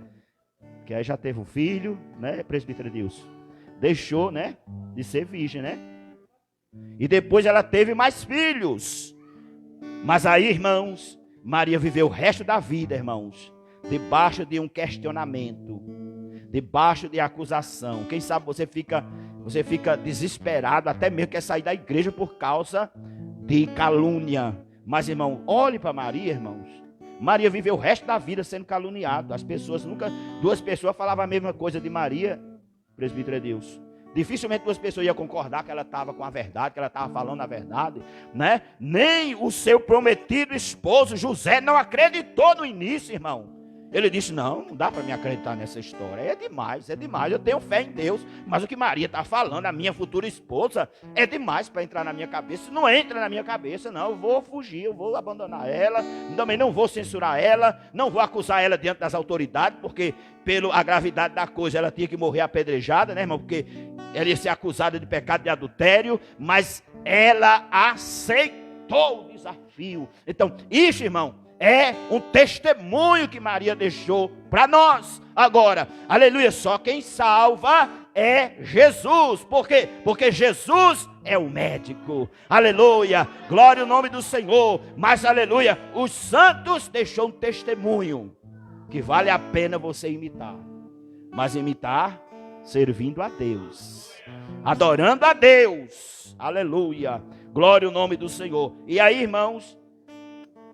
Porque aí já teve um filho, né, presbítero Edilson? Deixou, né, de ser virgem, né? E depois ela teve mais filhos. Mas aí, irmãos, Maria viveu o resto da vida, irmãos, debaixo de um questionamento, debaixo de acusação. Quem sabe você fica desesperado, até mesmo quer sair da igreja por causa de calúnia. Mas, irmão, olhe para Maria, irmãos. Maria viveu o resto da vida sendo caluniada. As pessoas duas pessoas falavam a mesma coisa de Maria, presbítero Edilson. Dificilmente duas pessoas iam concordar que ela estava com a verdade, que ela estava falando a verdade, né? Nem o seu prometido esposo, José, não acreditou no início, irmão. Ele disse, não dá para me acreditar nessa história, é demais, eu tenho fé em Deus, mas o que Maria está falando, a minha futura esposa, é demais para entrar na minha cabeça. Isso não entra na minha cabeça, não, eu vou fugir, eu vou abandonar ela, também não vou censurar ela, não vou acusar ela diante das autoridades, porque pela gravidade da coisa, ela tinha que morrer apedrejada, né, irmão, porque ela ia ser acusada de pecado de adultério, mas ela aceitou o desafio. Então, isso, irmão, é um testemunho que Maria deixou para nós. Agora, aleluia, só quem salva é Jesus. Por quê? Porque Jesus é o médico. Aleluia, glória ao nome do Senhor. Mas, aleluia, os santos deixou um testemunho que vale a pena você imitar. Mas imitar servindo a Deus, adorando a Deus. Aleluia, glória ao nome do Senhor. E aí, irmãos,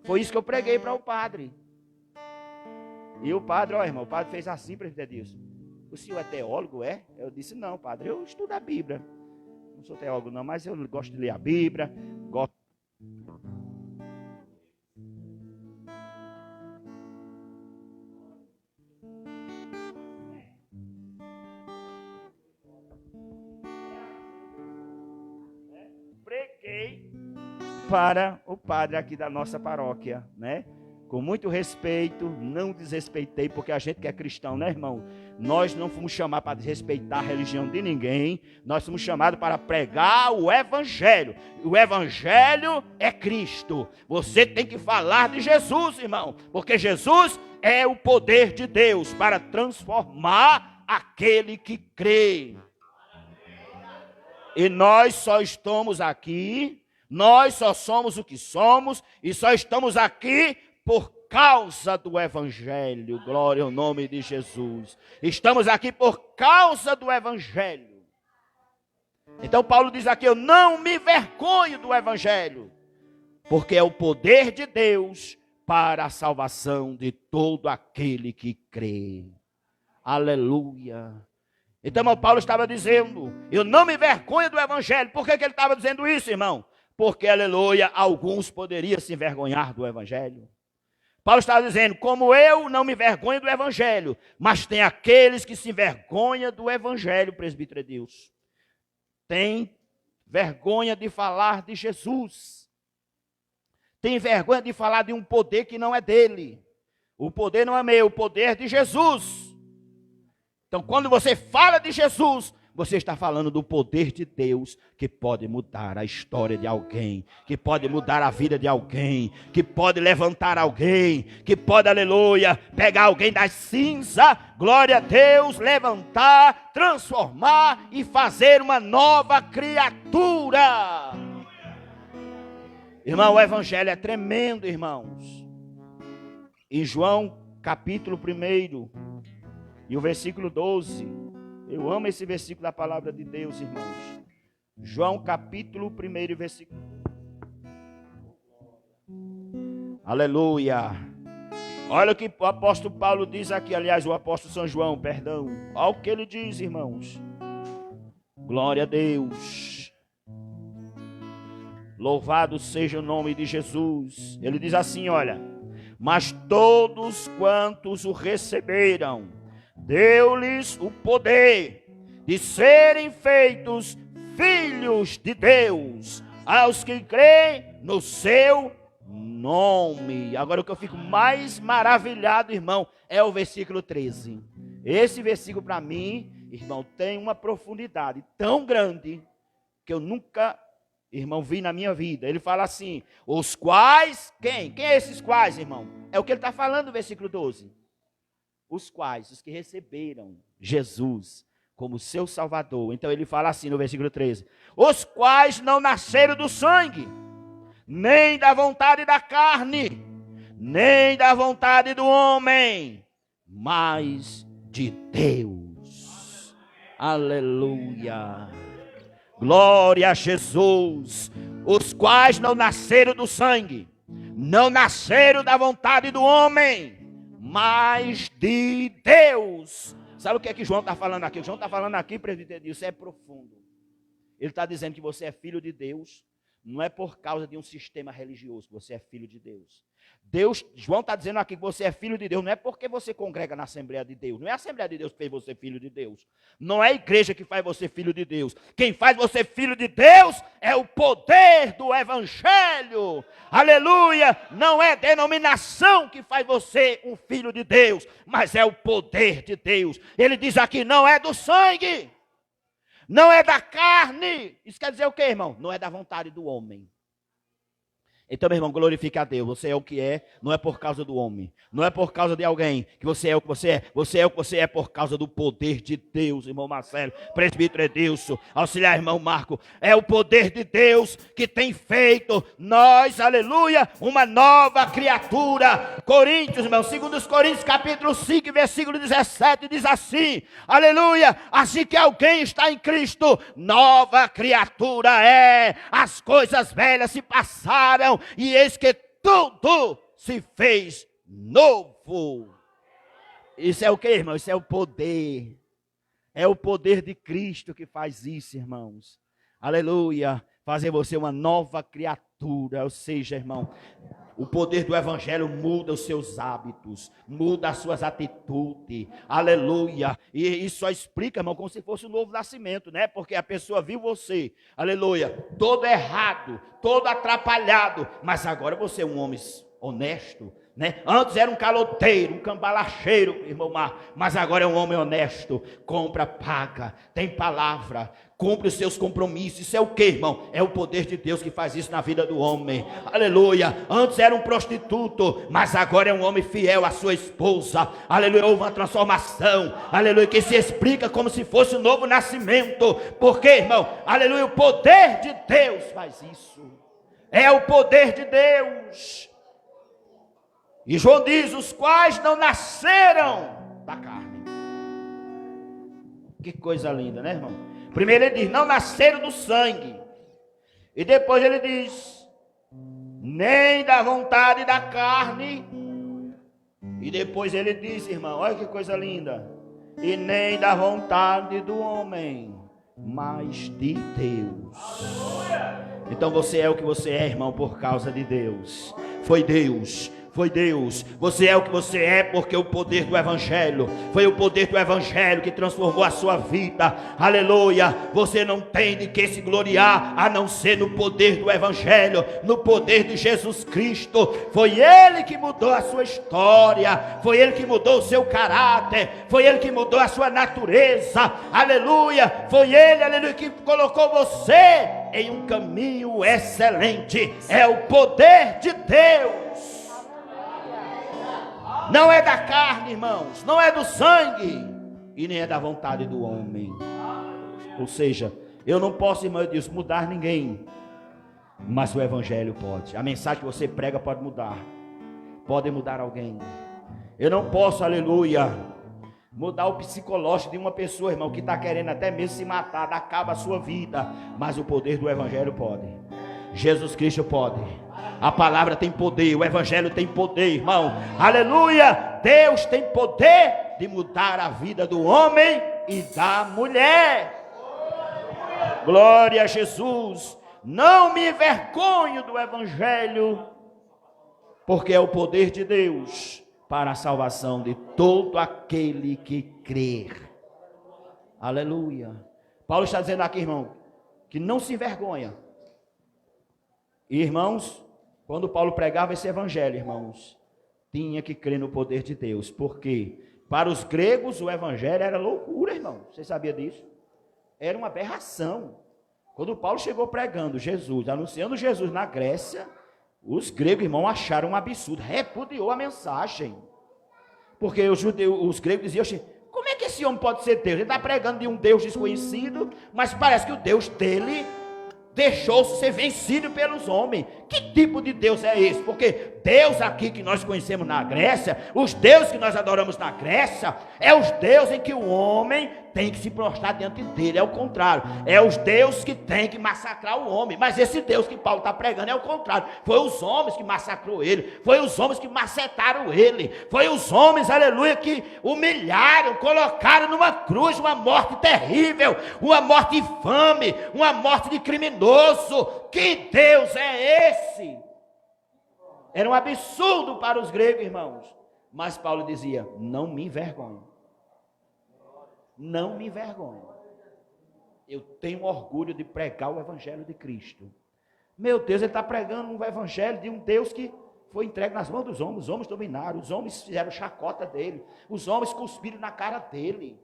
foi isso que eu preguei para o padre. E o padre, ó irmão, o padre fez assim, presbítero Edilson. O senhor é teólogo, é? Eu disse, não, padre, eu estudo a Bíblia. Não sou teólogo não, mas eu gosto de ler a Bíblia. Gosto. Preguei para o padre aqui da nossa paróquia, né? Com muito respeito, não desrespeitei, porque a gente que é cristão, né, irmão? Nós não fomos chamados para desrespeitar a religião de ninguém, nós fomos chamados para pregar o Evangelho. O Evangelho é Cristo. Você tem que falar de Jesus, irmão, porque Jesus é o poder de Deus para transformar aquele que crê. E nós só estamos aqui, nós só somos o que somos, e só estamos aqui por causa do Evangelho. Glória ao nome de Jesus. Estamos aqui por causa do Evangelho. Então Paulo diz aqui, eu não me envergonho do Evangelho, porque é o poder de Deus para a salvação de todo aquele que crê. Aleluia. Então, irmão, Paulo estava dizendo, eu não me envergonho do Evangelho. Por que ele estava dizendo isso, irmão? Porque, aleluia, alguns poderiam se envergonhar do Evangelho. Paulo estava dizendo, como eu não me envergonho do Evangelho, mas tem aqueles que se envergonham do Evangelho, presbítero de Deus. Tem vergonha de falar de Jesus. Tem vergonha de falar de um poder que não é dele. O poder não é meu, o poder é de Jesus. Então, quando você fala de Jesus, você está falando do poder de Deus que pode mudar a história de alguém, que pode mudar a vida de alguém, que pode levantar alguém, que pode, aleluia, pegar alguém das cinzas, glória a Deus, levantar, transformar e fazer uma nova criatura. Irmão, o Evangelho é tremendo, irmãos. Em João capítulo 1 e o versículo 12, eu amo esse versículo da palavra de Deus, irmãos. João capítulo 1 e versículo. Aleluia. Olha o que o apóstolo Paulo diz aqui, aliás, o apóstolo São João, perdão. Olha o que ele diz, irmãos. Glória a Deus. Louvado seja o nome de Jesus. Ele diz assim, olha. Mas todos quantos o receberam, deu-lhes o poder de serem feitos filhos de Deus, aos que creem no seu nome. Agora o que eu fico mais maravilhado, irmão, é o versículo 13. Esse versículo para mim, irmão, tem uma profundidade tão grande que eu nunca, irmão, vi na minha vida. Ele fala assim, os quais, quem? Quem é esses quais, irmão? É o que ele está falando no versículo 12. Os quais, os que receberam Jesus como seu Salvador. Então ele fala assim no versículo 13. Os quais não nasceram do sangue, nem da vontade da carne, nem da vontade do homem, mas de Deus. Aleluia. Glória a Jesus. Os quais não nasceram do sangue, não nasceram da vontade do homem, mas de Deus. Sabe o que é que João está falando aqui? O João está falando aqui, presbítero, isso é profundo. Ele está dizendo que você é filho de Deus, não é por causa de um sistema religioso que você é filho de Deus. João está dizendo aqui que você é filho de Deus, não é porque você congrega na Assembleia de Deus, não é a Assembleia de Deus que fez você filho de Deus, não é a igreja que faz você filho de Deus. Quem faz você filho de Deus é o poder do Evangelho, aleluia. Não é denominação que faz você um filho de Deus, mas é o poder de Deus. Ele diz aqui, não é do sangue, não é da carne. Isso quer dizer o quê, irmão? Não é da vontade do homem. Então, meu irmão, glorifique a Deus. Você é o que é, não é por causa do homem, não é por causa de alguém que você é o que você é. Você é o que você é por causa do poder de Deus, irmão Marcelo, presbítero Edilson, auxiliar irmão Marco. É o poder de Deus que tem feito nós, aleluia, uma nova criatura. Coríntios, irmão, 2 Coríntios capítulo 5, versículo 17, diz assim, aleluia, assim que alguém está em Cristo, nova criatura é. As coisas velhas se passaram, e eis que tudo se fez novo. Isso é o que, irmão? Isso é o poder. É o poder de Cristo que faz isso, irmãos. Aleluia. Fazer você uma nova criatura. Ou seja, irmão, o poder do Evangelho muda os seus hábitos, muda as suas atitudes, aleluia. E isso só explica, irmão, como se fosse um novo nascimento, né? Porque a pessoa viu você, aleluia, todo errado, todo atrapalhado, mas agora você é um homem honesto, né? Antes era um caloteiro, um cambalacheiro, irmão Mar, mas agora é um homem honesto, compra, paga, tem palavra, cumpre os seus compromissos. Isso é o que, irmão? É o poder de Deus que faz isso na vida do homem, aleluia. Antes era um prostituto, mas agora é um homem fiel à sua esposa, aleluia. Houve uma transformação, aleluia, que se explica como se fosse um novo nascimento. Por quê, irmão? Aleluia, o poder de Deus faz isso. É o poder de Deus. E João diz: os quais não nasceram da carne. Que coisa linda, né, irmão? Primeiro ele diz: não nasceram do sangue. E depois ele diz: nem da vontade da carne. E depois ele diz, irmão, olha que coisa linda: e nem da vontade do homem, mas de Deus. Então você é o que você é, irmão, por causa de Deus. Foi Deus. Foi Deus. Você é o que você é porque o poder do Evangelho. Foi o poder do Evangelho que transformou a sua vida. Aleluia. Você não tem de que se gloriar a não ser no poder do Evangelho, no poder de Jesus Cristo. Foi Ele que mudou a sua história. Foi Ele que mudou o seu caráter. Foi Ele que mudou a sua natureza. Aleluia. Foi Ele, aleluia, que colocou você em um caminho excelente. É o poder de Deus. Não é da carne, irmãos, não é do sangue, e nem é da vontade do homem. Ou seja, eu não posso, irmão Deus, mudar ninguém, mas o Evangelho pode. A mensagem que você prega pode mudar alguém. Eu não posso, aleluia, mudar o psicológico de uma pessoa, irmão, que está querendo até mesmo se matar, acaba a sua vida, mas o poder do Evangelho pode. Jesus Cristo pode. A palavra tem poder, o Evangelho tem poder, irmão. Aleluia! Deus tem poder de mudar a vida do homem e da mulher. Glória a Jesus. Não me envergonho do Evangelho, porque é o poder de Deus para a salvação de todo aquele que crer. Aleluia. Paulo está dizendo aqui, irmão, que não se envergonha. Irmãos, quando Paulo pregava esse evangelho, irmãos, tinha que crer no poder de Deus, porque para os gregos o evangelho era loucura, irmão. Você sabia disso? Era uma aberração. Quando Paulo chegou pregando Jesus, anunciando Jesus na Grécia, os gregos, irmão, acharam um absurdo, repudiou a mensagem. Porque os gregos diziam assim: como é que esse homem pode ser Deus? Ele está pregando de um Deus desconhecido, mas parece que o Deus dele deixou-se ser vencido pelos homens. Que tipo de Deus é esse? Porque Deus aqui que nós conhecemos na Grécia, os deuses que nós adoramos na Grécia, é os deuses em que o homem tem que se prostrar diante dele. É o contrário, é os deuses que tem que massacrar o homem. Mas esse Deus que Paulo está pregando é o contrário. Foi os homens que massacrou ele, foi os homens que macetaram ele, foi os homens, aleluia, que humilharam, colocaram numa cruz uma morte terrível, uma morte infame, uma morte de criminoso. Que Deus é esse? Era um absurdo para os gregos, irmãos. Mas Paulo dizia: não me envergonho. Não me envergonho. Eu tenho orgulho de pregar o Evangelho de Cristo. Meu Deus, ele está pregando um Evangelho de um Deus que foi entregue nas mãos dos homens. Os homens dominaram, os homens fizeram chacota dele, os homens cuspiram na cara dele,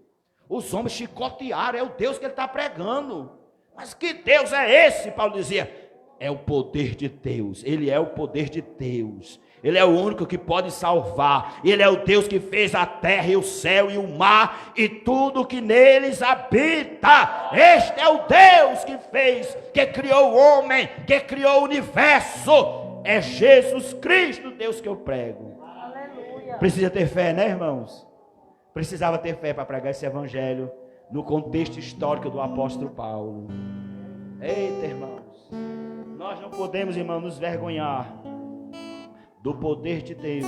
os homens chicotearam. É o Deus que ele está pregando. Mas que Deus é esse? Paulo dizia: é o poder de Deus. Ele é o poder de Deus. Ele é o único que pode salvar. Ele é o Deus que fez a terra e o céu e o mar e tudo que neles habita. Este é o Deus que fez, que criou o homem, que criou o universo. É Jesus Cristo, Deus que eu prego. Aleluia. Precisa ter fé, né, irmãos? Precisava ter fé para pregar esse evangelho no contexto histórico do apóstolo Paulo. Eita, irmãos, nós não podemos, irmãos, nos vergonhar do poder de Deus.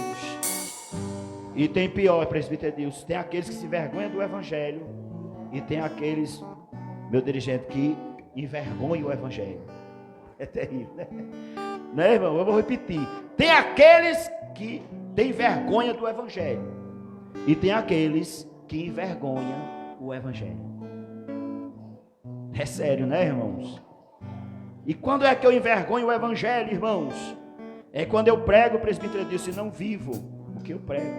E tem pior, presbítero Deus, tem aqueles que se vergonham do evangelho e tem aqueles, meu dirigente, que envergonham o evangelho. É terrível, né, irmão? Eu vou repetir: tem aqueles que têm vergonha do evangelho e tem aqueles que envergonham o evangelho. É sério, né, irmãos? E quando é que eu envergonho o evangelho, irmãos? É quando eu prego, o presbítero disse, não vivo o que eu prego.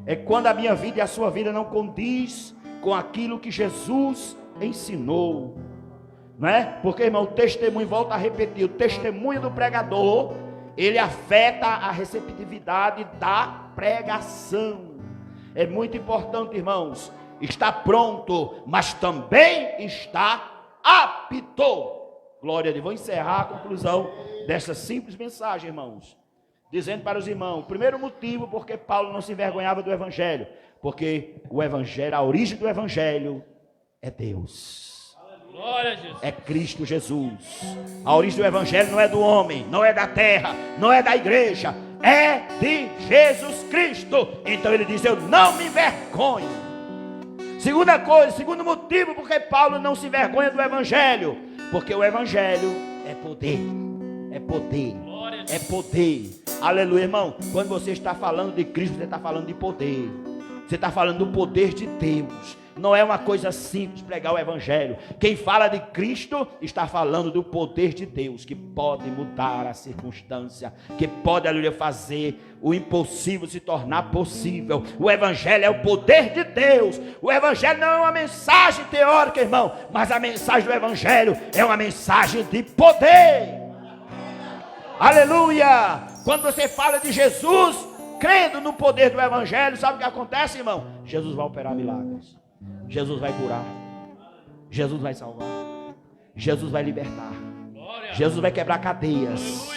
É quando a minha vida e a sua vida não condiz com aquilo que Jesus ensinou, não é? Porque, irmão, o testemunho, volta a repetir, o testemunho do pregador, ele afeta a receptividade da pregação. É muito importante, irmãos, está pronto, mas também está apto. Glória a Deus. Vou encerrar a conclusão dessa simples mensagem, irmãos, dizendo para os irmãos, o primeiro motivo porque Paulo não se envergonhava do evangelho, porque o evangelho, a origem do evangelho é Deus. Glória a Jesus. É Cristo Jesus. A origem do evangelho não é do homem, não é da terra, não é da igreja, é de Jesus Cristo. Então ele diz, eu não me envergonho. Segunda coisa, segundo motivo porque Paulo não se envergonha do evangelho, porque o evangelho é poder. É poder. É poder. Aleluia, irmão. Quando você está falando de Cristo, você está falando de poder. Você está falando do poder de Deus. Não é uma coisa simples pregar o evangelho. Quem fala de Cristo está falando do poder de Deus, que pode mudar a circunstância, que pode, aleluia, fazer o impossível se tornar possível. O evangelho é o poder de Deus. O evangelho não é uma mensagem teórica, irmão, mas a mensagem do evangelho é uma mensagem de poder. Aleluia! Quando você fala de Jesus, crendo no poder do evangelho, sabe o que acontece, irmão? Jesus vai operar milagres. Jesus vai curar. Jesus vai salvar. Jesus vai libertar. Jesus vai quebrar cadeias.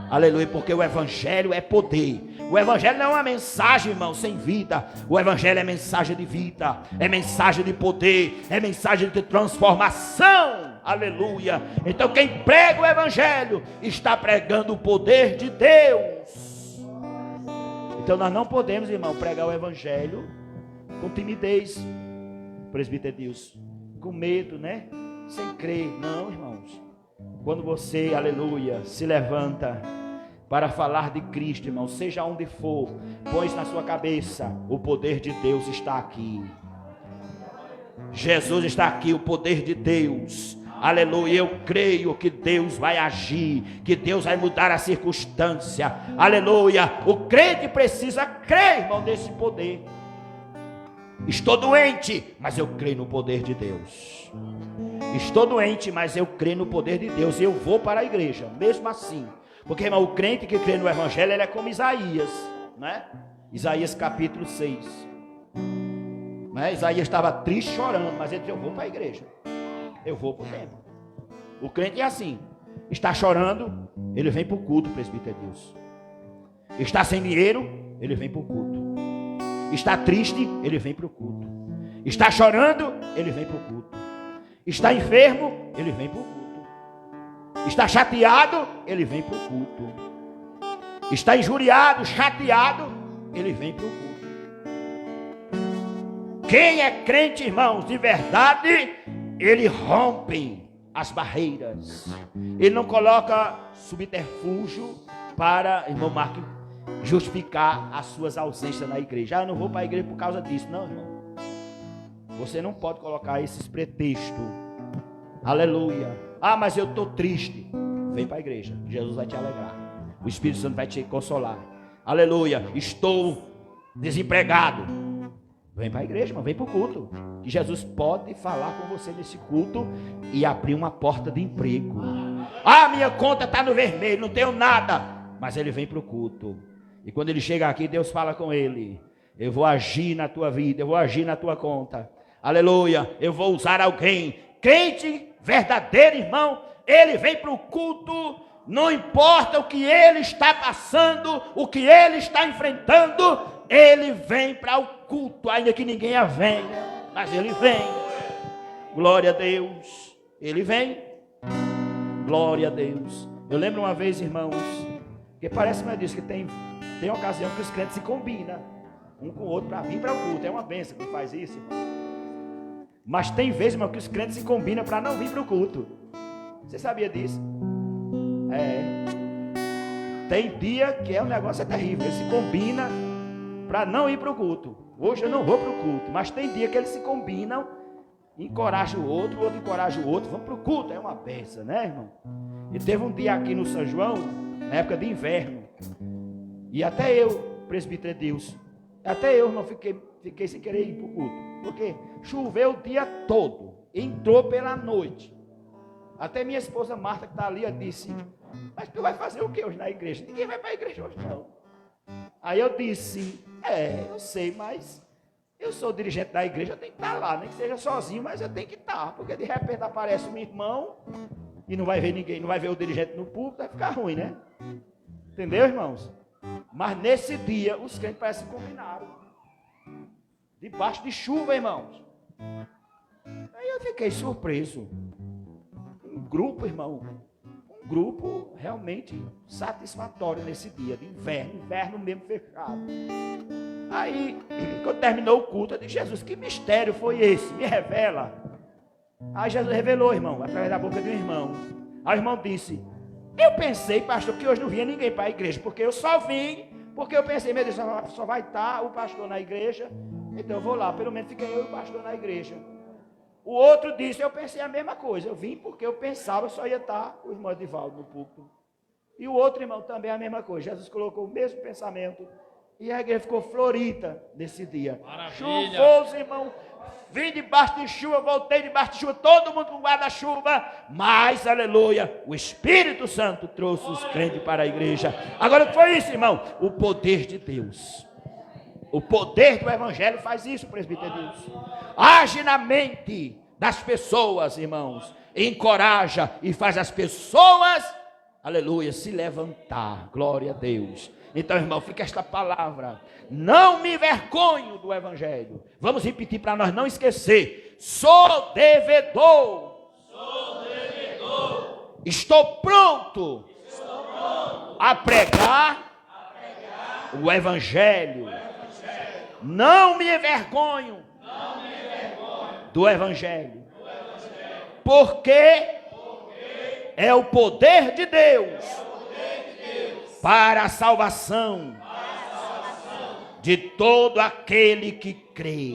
Aleluia, porque o evangelho é poder. O evangelho não é uma mensagem, irmão, sem vida. O evangelho é mensagem de vida, é mensagem de poder, é mensagem de transformação. Aleluia. Então quem prega o evangelho está pregando o poder de Deus. Então nós não podemos, irmão, pregar o evangelho com timidez, presbítero Deus, com medo, né? Sem crer. Não, irmãos. Quando você, aleluia, se levanta para falar de Cristo, irmão, seja onde for, põe isso na sua cabeça, o poder de Deus está aqui. Jesus está aqui, o poder de Deus. Aleluia, eu creio que Deus vai agir, que Deus vai mudar a circunstância. Aleluia, o crente precisa crer, irmão, nesse poder. Estou doente, mas eu creio no poder de Deus. Estou doente, mas eu creio no poder de Deus. E eu vou para a igreja, mesmo assim. Porque, irmão, o crente que crê no evangelho, ele é como Isaías, né? Isaías capítulo 6, né? Isaías estava triste, chorando, mas ele disse, eu vou para a igreja. Eu vou para o templo. O crente é assim. Está chorando, ele vem para o culto, presbítero Deus. Está sem dinheiro, ele vem para o culto. Está triste, ele vem para o culto. Está chorando, ele vem para o culto. Está enfermo, ele vem para o culto. Está chateado, ele vem para o culto. Está injuriado, chateado, ele vem para o culto. Quem é crente, irmãos, de verdade, ele rompe as barreiras. Ele não coloca subterfúgio para, irmão Marcos, justificar as suas ausências na igreja. Ah, eu não vou para a igreja por causa disso. Não, irmão. Você não pode colocar esses pretextos. Aleluia. Ah, mas eu estou triste. Vem para a igreja. Jesus vai te alegrar. O Espírito Santo vai te consolar. Aleluia. Estou desempregado. Vem para a igreja, irmão. Vem para o culto. Que Jesus pode falar com você nesse culto e abrir uma porta de emprego. Ah, minha conta está no vermelho. Não tenho nada. Mas ele vem para o culto. E quando ele chega aqui, Deus fala com ele. Eu vou agir na tua vida. Eu vou agir na tua conta. Aleluia. Eu vou usar alguém. Crente verdadeiro, irmão. Ele vem para o culto. Não importa o que ele está passando. O que ele está enfrentando. Ele vem para o culto. Ainda que ninguém a venha. Mas ele vem. Glória a Deus. Ele vem. Glória a Deus. Eu lembro uma vez, irmãos. Porque parece mais disso que tem ocasião que os crentes se combinam um com o outro para vir para o culto. É uma bênção que faz isso, irmão. Mas tem vezes, irmão, que os crentes se combinam para não vir para o culto. Você sabia disso? É. Tem dia que é um negócio terrível. Eles se combinam para não ir para o culto. Hoje eu não vou para o culto. Mas tem dia que eles se combinam, encorajam o outro encoraja o outro. Vamos para o culto. É uma bênção, né, irmão? E teve um dia aqui no São João, na época de inverno. E até eu, presbítero Deus, até eu, irmão, fiquei sem querer ir para o culto. Porque choveu o dia todo. Entrou pela noite. Até minha esposa Marta, que está ali, ela disse, mas tu vai fazer o que hoje na igreja? Ninguém vai para a igreja hoje, não. Aí eu disse, eu sei, mas eu sou dirigente da igreja, eu tenho que estar lá, nem que seja sozinho, mas eu tenho que estar. Porque de repente aparece um irmão e não vai ver ninguém, não vai ver o dirigente no púlpito, vai ficar ruim, né? Entendeu, irmãos? Mas nesse dia, os crentes parecem que combinaram. Debaixo de chuva, irmãos. Aí eu fiquei surpreso. Um grupo, irmão, um grupo realmente satisfatório nesse dia de inverno mesmo fechado. Aí, quando terminou o culto, eu disse: Jesus, que mistério foi esse? Me revela. Aí Jesus revelou, irmão, através da boca de um irmão. Aí o irmão disse: eu pensei, pastor, que hoje não vinha ninguém para a igreja, porque eu só vim, porque eu pensei, meu Deus, só vai estar o pastor na igreja, então eu vou lá, pelo menos fiquei eu e o pastor na igreja. O outro disse: eu pensei a mesma coisa, eu vim porque eu pensava só ia estar o irmão Edivaldo no púlpito. E o outro irmão também a mesma coisa. Jesus colocou o mesmo pensamento e a igreja ficou florida nesse dia. Maravilha. Chuvoso, irmão. Vim debaixo de chuva, voltei debaixo de chuva, todo mundo com guarda-chuva, mas, aleluia, o Espírito Santo trouxe os crentes para a igreja. Agora, o que foi isso, irmão? O poder de Deus. O poder do Evangelho faz isso, presbítero Deus. Age na mente das pessoas, irmãos, encoraja e faz as pessoas, aleluia, se levantar. Glória a Deus. Então, irmão, fica esta palavra: não me envergonho do Evangelho. Vamos repetir para nós não esquecer: sou devedor. Estou pronto a pregar o Evangelho. Não me envergonho do Evangelho. Porque é o poder de Deus para a salvação de todo aquele que crê.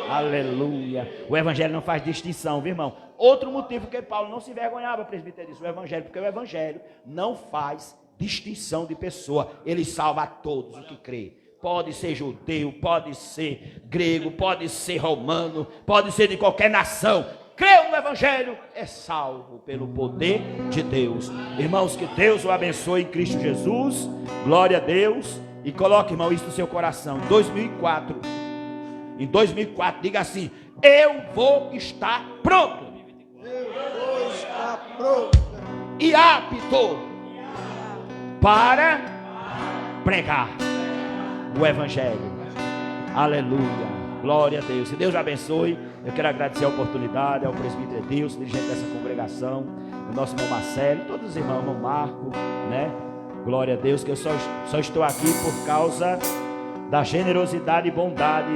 Aleluia. O Evangelho não faz distinção, viu, irmão? Outro motivo que Paulo não se envergonhava, presbítero, disso, o Evangelho, porque o Evangelho não faz distinção de pessoa. Ele salva a todos os que crê. Pode ser judeu, pode ser grego, pode ser romano, pode ser de qualquer nação. Creu no Evangelho, é salvo pelo poder de Deus. Irmãos, que Deus o abençoe em Cristo Jesus. Glória a Deus. E coloque, irmão, isso no seu coração. Em 2004, diga assim: eu vou estar pronto. Eu vou estar pronto. E apto para pregar o Evangelho. Aleluia. Glória a Deus. Que Deus abençoe. Eu quero agradecer a oportunidade ao presbítero Deus, dirigente dessa congregação, o nosso irmão Marcelo, todos os irmãos, irmão Marco, né? Glória a Deus, que eu só estou aqui por causa da generosidade e bondade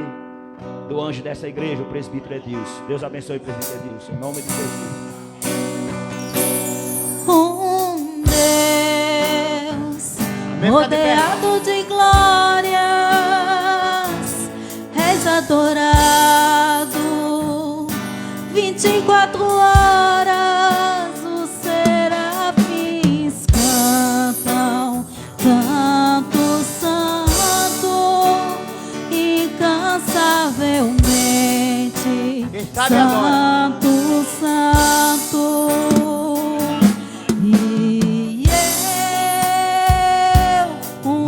do anjo dessa igreja, o presbítero Edilson. Deus abençoe o presbítero Edilson, em nome de Jesus. Deus rodeado de glórias, és adorado 24 horas. Os serafins cantam, Santo, Santo, incansavelmente. Quem sabe agora? Santo, Santo. E eu, um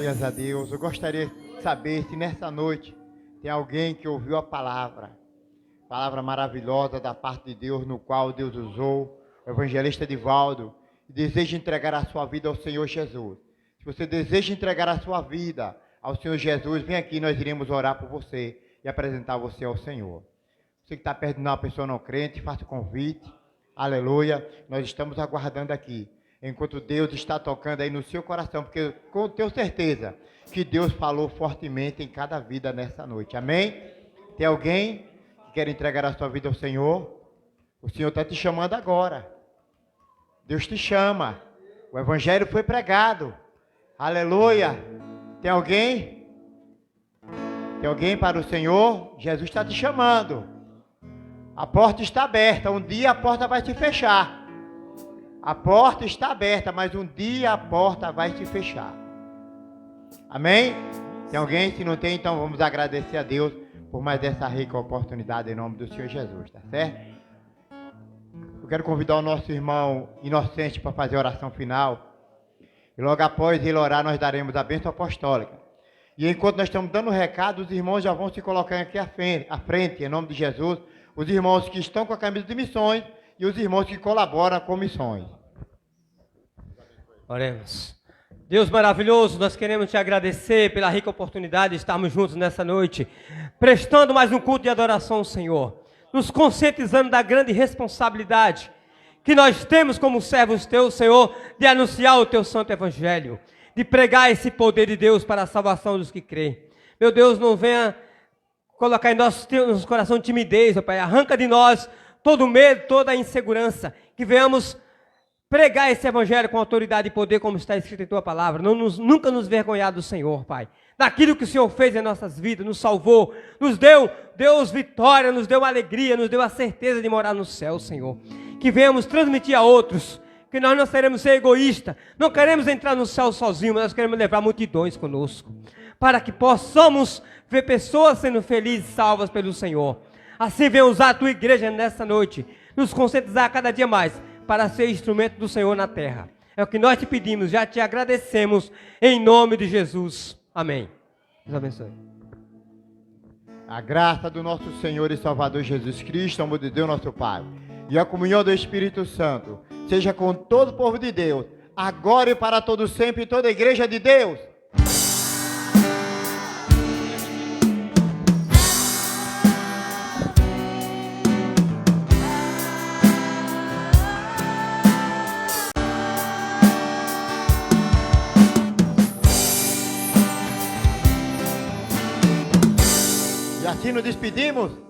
Glórias a Deus. Eu gostaria de saber se nessa noite tem alguém que ouviu a palavra maravilhosa da parte de Deus, no qual Deus usou o evangelista Edivaldo, e deseja entregar a sua vida ao Senhor Jesus. Se você deseja entregar a sua vida ao Senhor Jesus, vem aqui, nós iremos orar por você e apresentar você ao Senhor. Você que está perto de uma pessoa não crente, faça o convite. Aleluia. Nós estamos aguardando aqui, enquanto Deus está tocando aí no seu coração, porque eu tenho certeza que Deus falou fortemente em cada vida nessa noite. Amém? Tem alguém que quer entregar a sua vida ao Senhor? O Senhor está te chamando agora. Deus te chama. O Evangelho foi pregado. Aleluia. Tem alguém? Tem alguém para o Senhor? Jesus está te chamando. A porta está aberta. Um dia a porta vai se fechar. A porta está aberta, mas um dia a porta vai se fechar. Amém? Tem alguém? Se não tem, então vamos agradecer a Deus por mais essa rica oportunidade em nome do Senhor Jesus, tá certo? Eu quero convidar o nosso irmão Inocente para fazer a oração final. E logo após ele orar, nós daremos a bênção apostólica. E enquanto nós estamos dando o recado, os irmãos já vão se colocando aqui à frente, em nome de Jesus. Os irmãos que estão com a camisa de missões e os irmãos que colaboram com missões. Oremos. Deus maravilhoso, nós queremos te agradecer pela rica oportunidade de estarmos juntos nessa noite, prestando mais um culto de adoração ao Senhor, nos conscientizando da grande responsabilidade que nós temos como servos teus, Senhor, de anunciar o teu santo evangelho, de pregar esse poder de Deus para a salvação dos que creem. Meu Deus, não venha colocar em nosso coração timidez, ó Pai, arranca de nós todo o medo, toda a insegurança, que venhamos pregar esse evangelho com autoridade e poder, como está escrito em tua palavra, nunca nos vergonhar do Senhor, Pai, daquilo que o Senhor fez em nossas vidas, nos salvou, nos deu vitória, nos deu alegria, nos deu a certeza de morar no céu, Senhor. Que venhamos transmitir a outros, que nós não queremos ser egoístas, não queremos entrar no céu sozinhos, mas nós queremos levar multidões conosco, para que possamos ver pessoas sendo felizes, salvas pelo Senhor. Assim venha usar a tua igreja nessa noite, nos conscientizar cada dia mais, para ser instrumento do Senhor na terra. É o que nós te pedimos, já te agradecemos, em nome de Jesus. Amém. Deus abençoe. A graça do nosso Senhor e Salvador Jesus Cristo, o amor de Deus nosso Pai, e a comunhão do Espírito Santo, seja com todo o povo de Deus, agora e para todo sempre, toda a igreja de Deus. E assim nos despedimos.